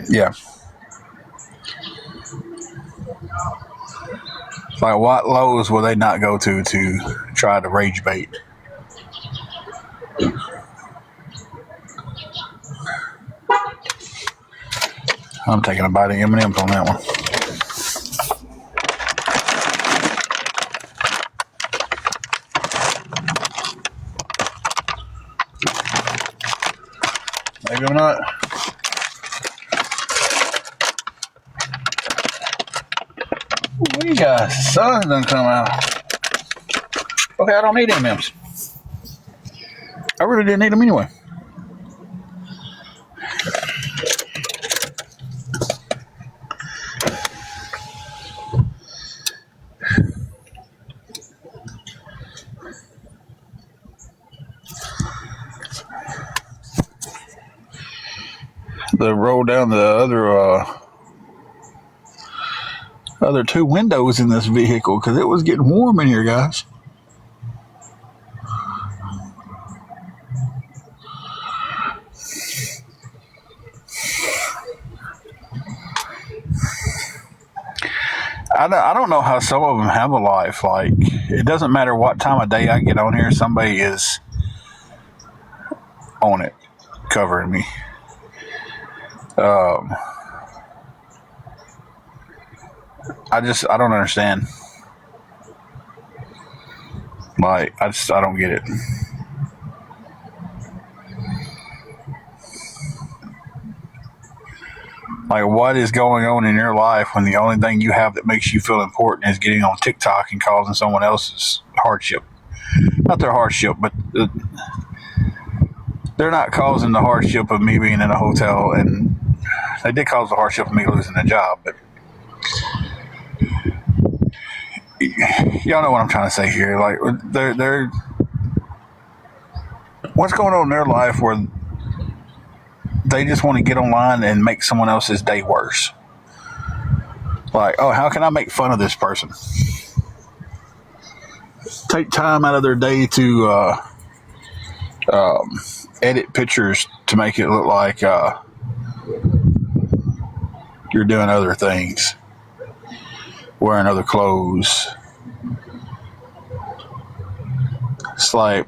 yeah, like what lows will they not go to try to rage bait? I'm taking a bite of M&M's on that one. Maybe I'm not. We got sun done come out. Okay, I don't need M&M's. I really didn't need them anyway. The roll down the other two windows in this vehicle because it was getting warm in here, guys. I don't know how some of them have a life. Like, it doesn't matter what time of day I get on here, somebody is on it, covering me. I don't understand. Like, I don't get it. Like, what is going on in your life when the only thing you have that makes you feel important is getting on TikTok and causing someone else's hardship? Not their hardship, but they're not causing the hardship of me being in a hotel, and they did cause the hardship of me losing a job, but y'all know what I'm trying to say here. Like, they're what's going on in their life where they just want to get online and make someone else's day worse. Like, oh, how can I make fun of this person? Take time out of their day to edit pictures to make it look like you're doing other things, wearing other clothes. It's like,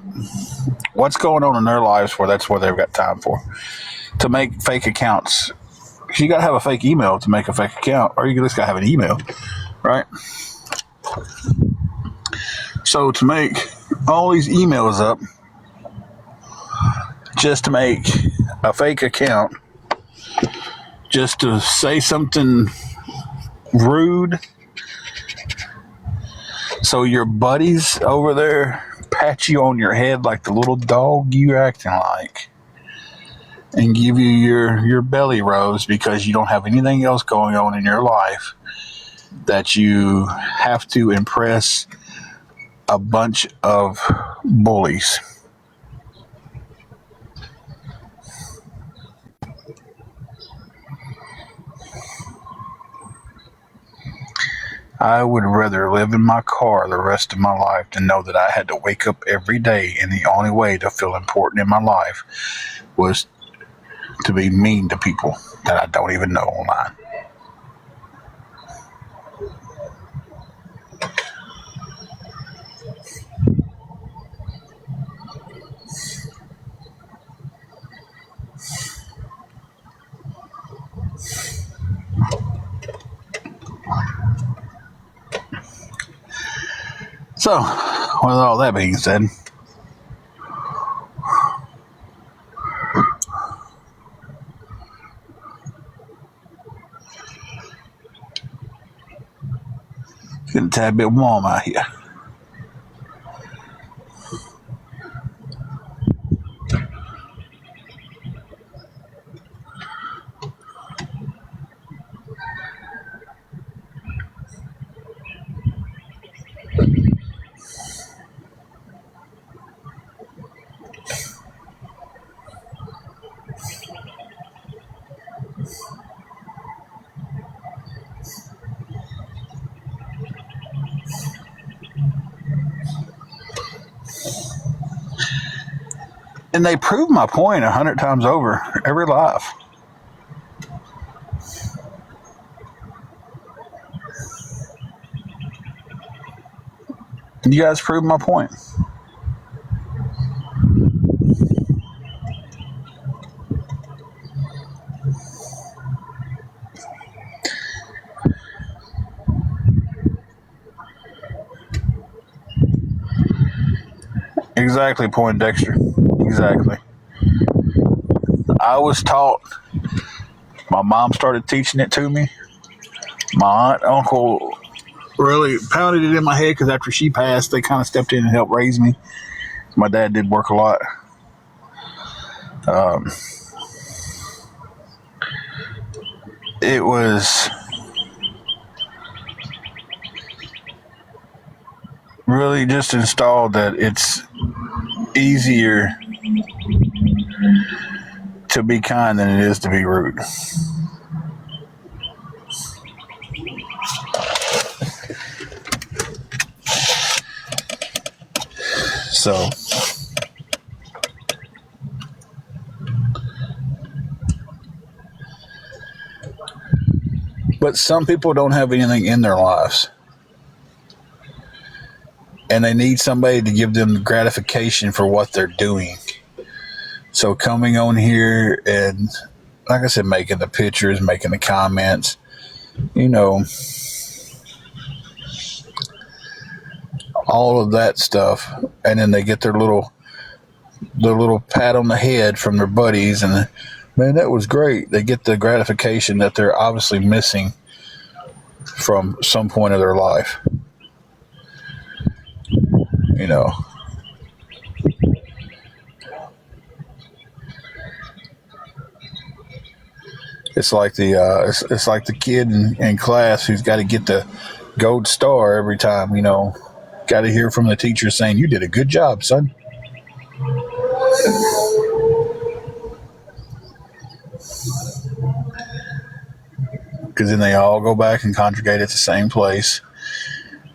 what's going on in their lives where that's what they've got time for? To make fake accounts. You got to have a fake email to make a fake account, or you just got to have an email, right? So to make all these emails up just to make a fake account, just to say something rude, so your buddies over there pat you on your head like the little dog you're acting like, and give you your belly rubs because you don't have anything else going on in your life, that you have to impress a bunch of bullies. I would rather live in my car the rest of my life than know that I had to wake up every day and the only way to feel important in my life was to be mean to people that I don't even know online. So, with all that being said, it's getting a tad bit warm out here. And they prove my point 100 times over every life. You guys prove my point. Exactly, Poindexter. Exactly. I was taught, my mom started teaching it to me. My aunt, uncle really pounded it in my head because after she passed, they kind of stepped in and helped raise me. My dad did work a lot. It was really just installed that it's easier to be kind than it is to be rude. So, but some people don't have anything in their lives, and they need somebody to give them gratification for what they're doing. So coming on here and, like I said, making the pictures, making the comments, all of that stuff, and then they get their little pat on the head from their buddies, and man, that was great. They get the gratification that they're obviously missing from some point of their life. It's like it's like the kid in class who's got to get the gold star every time. Got to hear from the teacher saying, "You did a good job, son." Because then they all go back and congregate at the same place,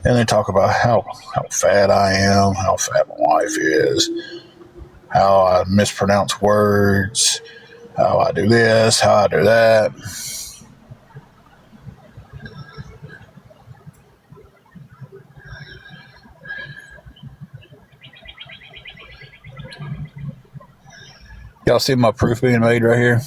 and they talk about how fat I am, how fat my wife is, how I mispronounce words, how I do this, how I do that. Y'all see my proof being made right here?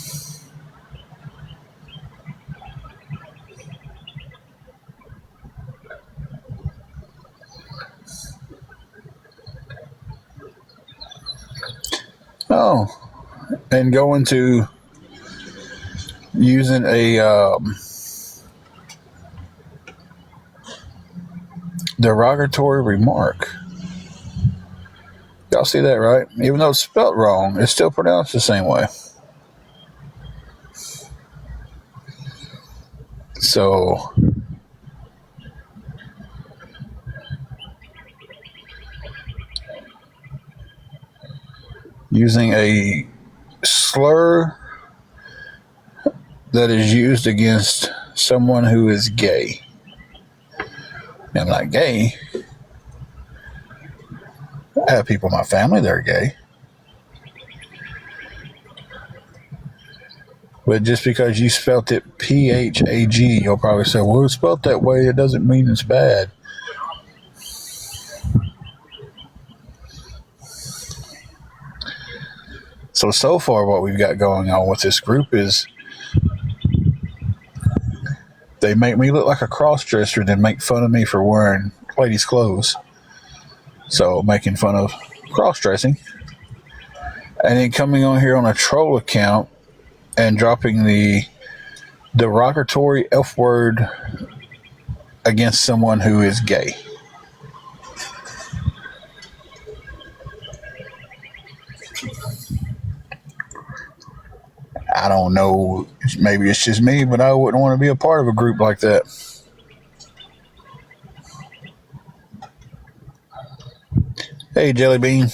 Oh, and going to using a derogatory remark. Y'all see that, right? Even though it's spelled wrong, it's still pronounced the same way. So, using a slur that is used against someone who is gay. I'm not gay. I have people in my family that are gay. But just because you spelt it P-H-A-G, you'll probably say, well, it's spelt that way. It doesn't mean it's bad. So far what we've got going on with this group is they make me look like a cross-dresser and then make fun of me for wearing ladies' clothes. So making fun of cross-dressing. And then coming on here on a troll account and dropping the derogatory F word against someone who is gay. I don't know, maybe it's just me, but I wouldn't want to be a part of a group like that. Hey, Jelly Bean.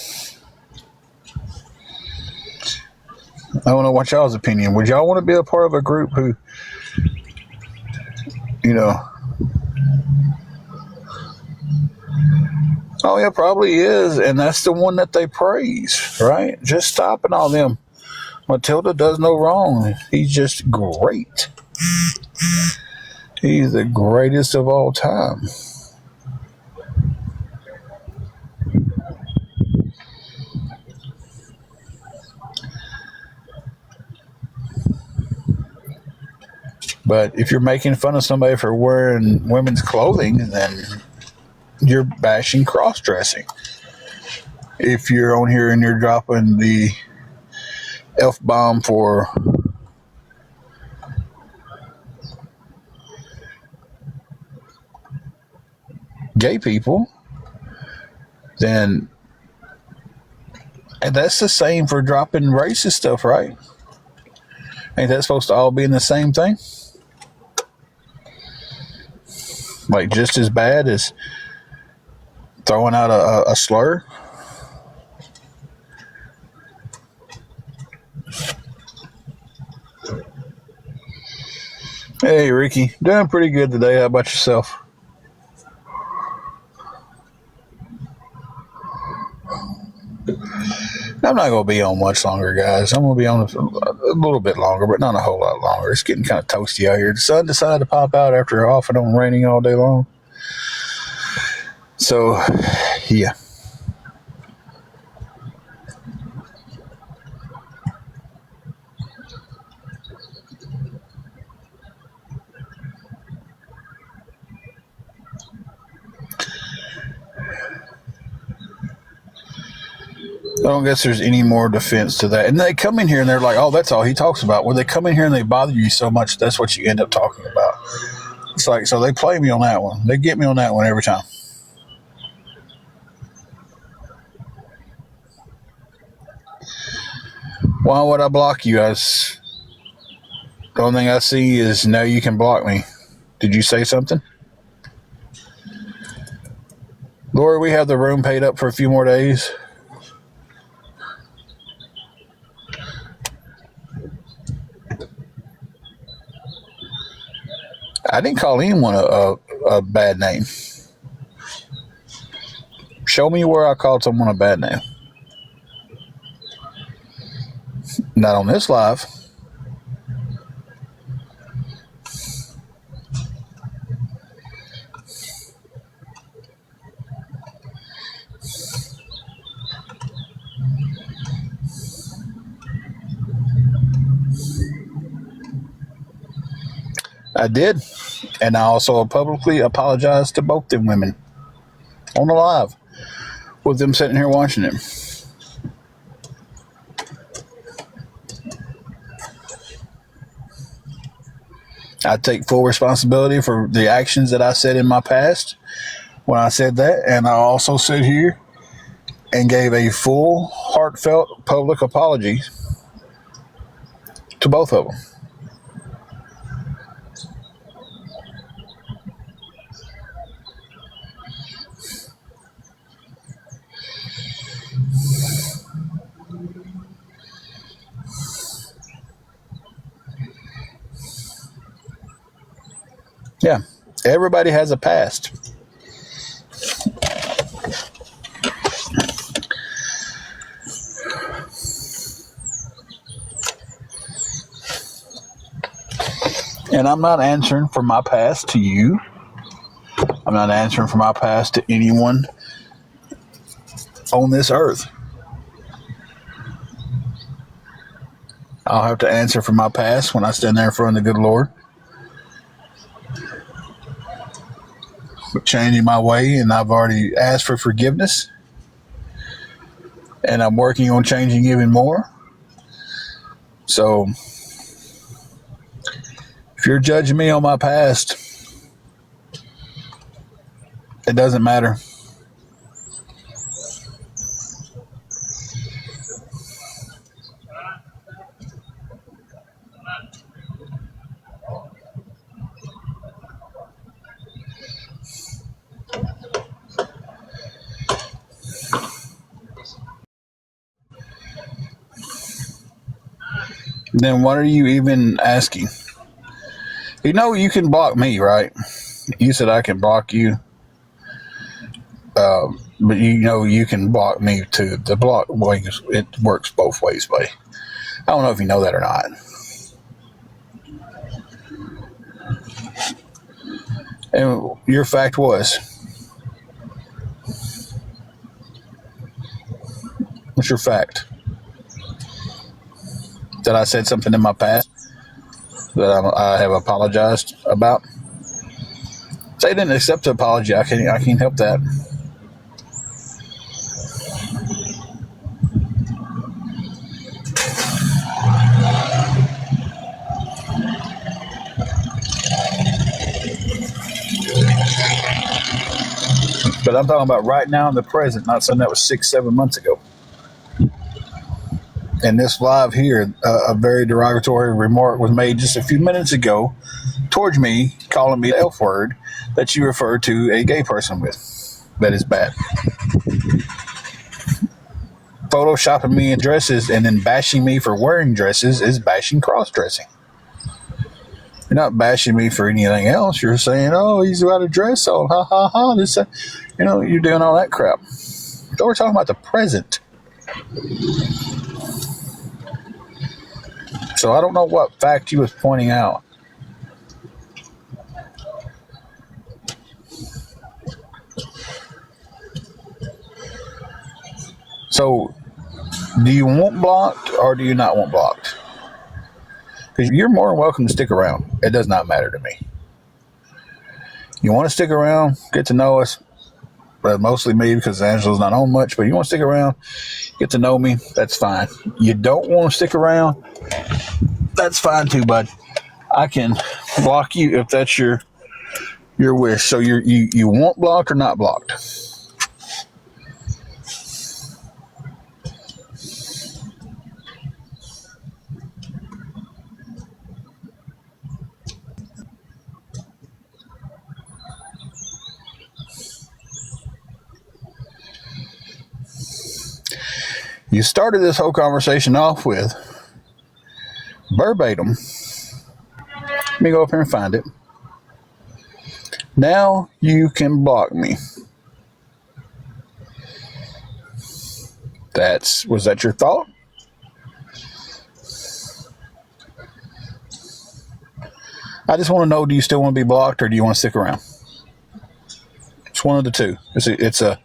I don't know what y'all's opinion. Would y'all want to be a part of a group who, Oh, yeah, probably is. And that's the one that they praise, right? Just stopping all them. Matilda does no wrong. He's just great. He's the greatest of all time. But if you're making fun of somebody for wearing women's clothing, then you're bashing cross dressing. If you're on here and you're dropping the F bomb for gay people, then and that's the same for dropping racist stuff, right? Ain't that supposed to all be in the same thing? Like just as bad as throwing out a slur? Hey, Ricky. Doing pretty good today. How about yourself? I'm not going to be on much longer, guys. I'm going to be on a little bit longer, but not a whole lot longer. It's getting kind of toasty out here. The sun decided to pop out after off and on raining all day long. So, yeah. I don't guess there's any more defense to that. And they come in here and they're like, oh, that's all he talks about. Well, they come in here and they bother you so much, that's what you end up talking about. It's like, so they play me on that one. They get me on that one every time. Why would I block you? The only thing I see is now you can block me. Did you say something? Lori, we have the room paid up for a few more days. I didn't call anyone a bad name. Show me where I called someone a bad name. Not on this live. I did. And I also publicly apologized to both them women on the live with them sitting here watching it. I take full responsibility for the actions that I said in my past when I said that. And I also sit here and gave a full, heartfelt public apology to both of them. Yeah, everybody has a past. And I'm not answering for my past to you. I'm not answering for my past to anyone on this earth. I'll have to answer for my past when I stand there in front of the good Lord. Changing my way, and I've already asked for forgiveness, and I'm working on changing even more. So if you're judging me on my past, it doesn't matter. Then what are you even asking? You know you can block me, right? You said I can block you. But you can block me too. The block way, it works both ways, buddy. I don't know if you know that or not. And your fact was, what's your fact? That I said something in my past that I have apologized about. They didn't accept the apology. I can't help that. But I'm talking about right now in the present, not something that was 6-7 months ago. And this live here, a very derogatory remark was made just a few minutes ago towards me, calling me the F word that you refer to a gay person with. That is bad. Photoshopping me in dresses and then bashing me for wearing dresses is bashing cross-dressing. You're not bashing me for anything else. You're saying, oh, he's got a dress on. Ha, ha, ha. This, you're doing all that crap. So we're talking about the present. So I don't know what fact he was pointing out. So do you want blocked or do you not want blocked? Because you're more than welcome to stick around. It does not matter to me. You want to stick around, get to know us. But mostly me because Angela's not on much. But you want to stick around, get to know me, that's fine. You don't want to stick around, that's fine too, bud. I can block you if that's your wish. So you want blocked or not blocked? You started this whole conversation off with verbatim. Let me go up here and find it. Now you can block me. Was that your thought? I just want to know, do you still want to be blocked or do you want to stick around? It's one of the two. It's a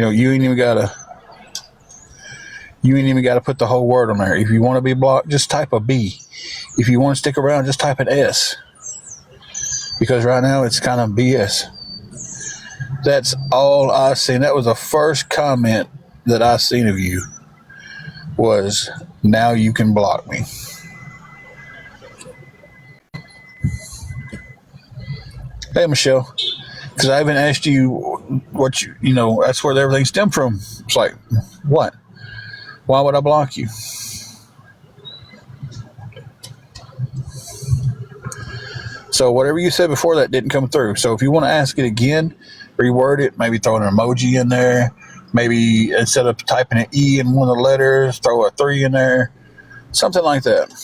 you ain't even gotta put the whole word on there. If you want to be blocked, just type a B. If you want to stick around, just type an S. Because right now it's kind of BS. That's all I seen. That was the first comment that I seen of you was, now you can block me. Hey, Michelle. Because I haven't asked you what that's where everything stemmed from. It's like, what? Why would I block you? So whatever you said before that didn't come through. So if you want to ask it again, reword it, maybe throw an emoji in there. Maybe instead of typing an E in one of the letters, throw a 3 in there. Something like that.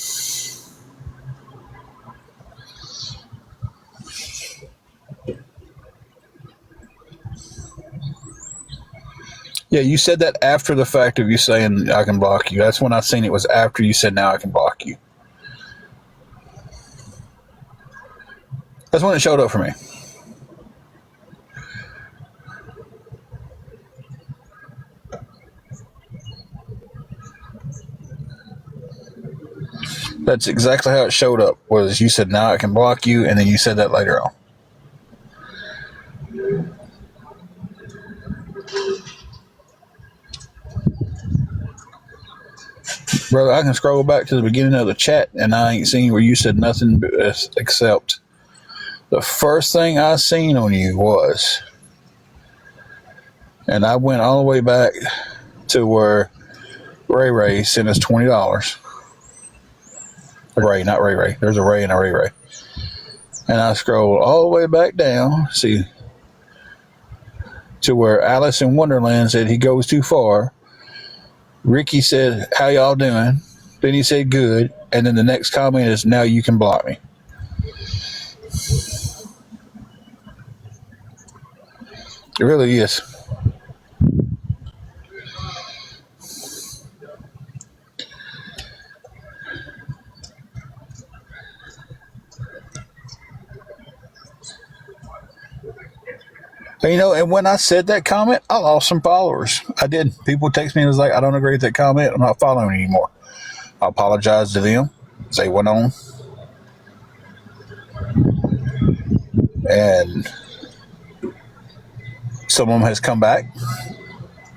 Yeah, you said that after the fact of you saying I can block you. That's when I seen it was after you said now I can block you. That's when it showed up for me. That's exactly how it showed up, was you said now I can block you, and then you said that later on. Brother, I can scroll back to the beginning of the chat, and I ain't seen where you said nothing except the first thing I seen on you was, and I went all the way back to where Ray sent us $20. Ray, not Ray. There's a Ray and a Ray. And I scrolled all the way back down, see, to where Alice in Wonderland said he goes too far. Ricky said, how y'all doing? Then he said, good. And then the next comment is, now you can block me. It really is. And when I said that comment, I lost some followers. I did. People text me and was like, I don't agree with that comment. I'm not following anymore. I apologized to them. They went on. And some of them has come back,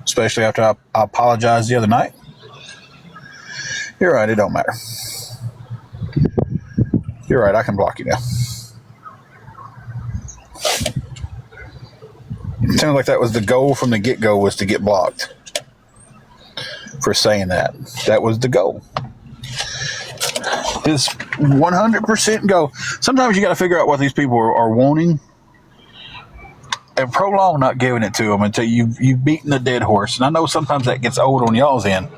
especially after I apologized the other night. You're right. It don't matter. You're right. I can block you now. It sounds like that was the goal from the get-go, was to get blocked for saying that. That was the goal. It's 100% go. Sometimes you got to figure out what these people are wanting and prolong not giving it to them until you've beaten the dead horse. And I know sometimes that gets old on y'all's end.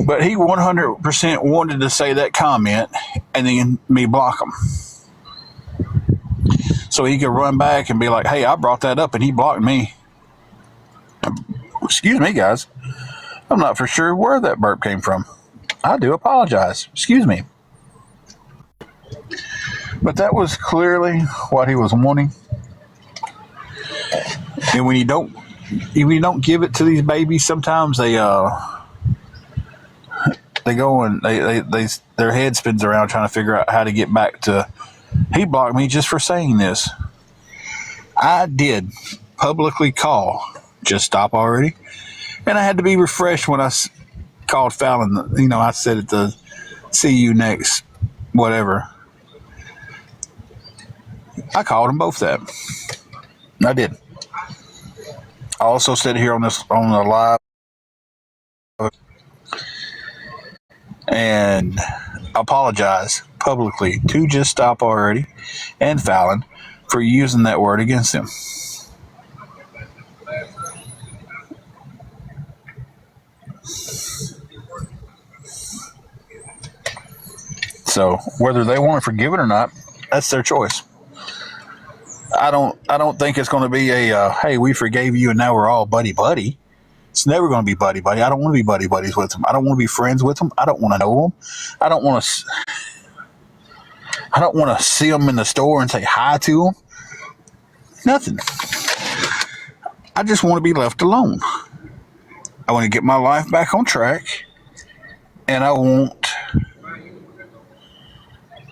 But he 100% wanted to say that comment and then me block him. So he could run back and be like, hey, I brought that up and he blocked me. Excuse me, guys. I'm not for sure where that burp came from. I do apologize. Excuse me. But that was clearly what he was wanting. And when you don't give it to these babies, sometimes they go and they their head spins around trying to figure out how to get back to, he blocked me just for saying this. I did publicly call Just Stop Already. And I had to be refreshed when I called Fallon. I said it to see you next, whatever. I called them both that. I did. I also said here on the live and apologize publicly to Just Stop Already and Fallon for using that word against him. So whether they want to forgive it or not, that's their choice. I don't think it's going to be a hey, we forgave you and now we're all buddy buddy. It's never going to be buddy buddy. I don't want to be buddy buddies with them. I don't want to be friends with them. I don't want to know them. I don't want to see them in the store and say hi to them. Nothing. I just want to be left alone. I want to get my life back on track, and I want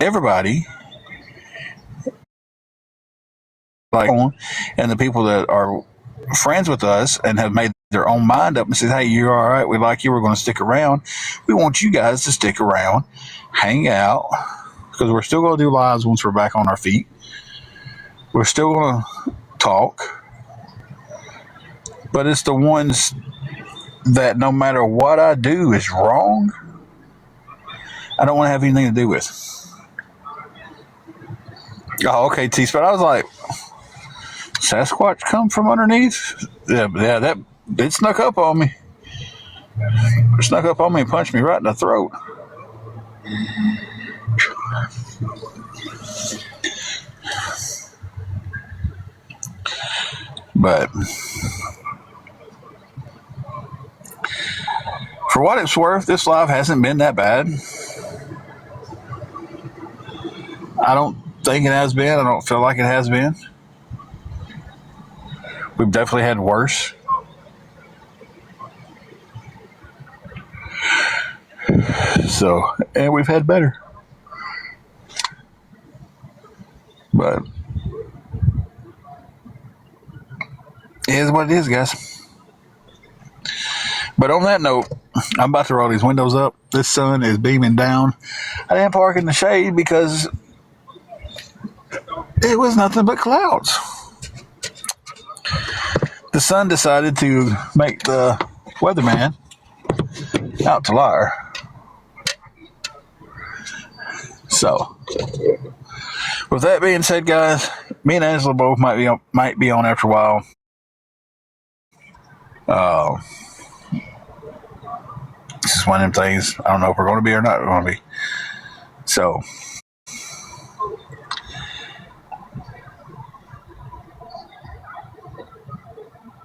everybody, and the people that are friends with us and have made their own mind up and said, hey, you're all right, we like you, we're going to stick around. We want you guys to stick around, hang out, because we're still going to do lives once we're back on our feet. We're still going to talk. But it's the ones that no matter what I do is wrong, I don't want to have anything to do with. Oh, okay, T-Spot. I was like, Sasquatch come from underneath? Yeah, that it snuck up on me. It snuck up on me and punched me right in the throat. But for what it's worth, this live hasn't been that bad. I don't think it has been. I don't feel like it has been. We've definitely had worse. So, and we've had better. But it is what it is, guys. But on that note, I'm about to roll these windows up. This sun is beaming down. I didn't park in the shade because it was nothing but clouds. The sun decided to make the weatherman out to liar. So, with that being said, guys, me and Angela both might be on after a while. This is one of them things. I don't know if we're going to be or not going to be. So,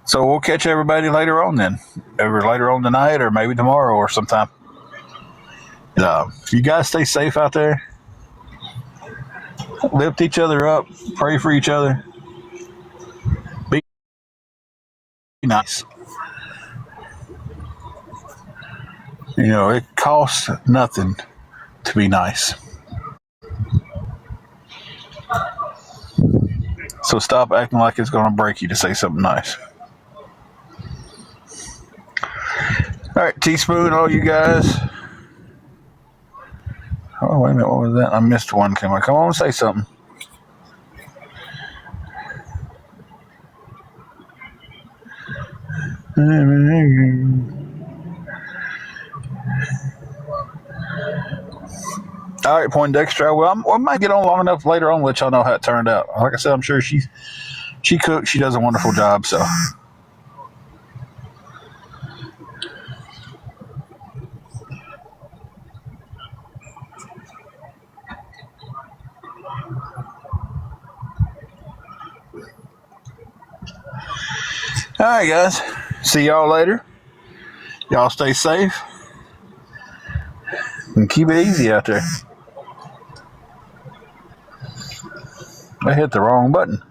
So we'll catch everybody later on then, either later on tonight or maybe tomorrow or sometime. You guys stay safe out there. Lift each other up. Pray for each other. Be nice. It costs nothing to be nice. So stop acting like it's going to break you to say something nice. All right, teaspoon, all you guys. Oh, wait a minute. What was that? I missed one. Come on, say something. All right, Poindexter. Well, I might get on long enough later on to let y'all know how it turned out. Like I said, I'm sure she cooks. She does a wonderful job. So. All right, guys. See y'all later. Y'all stay safe and keep it easy out there. I hit the wrong button.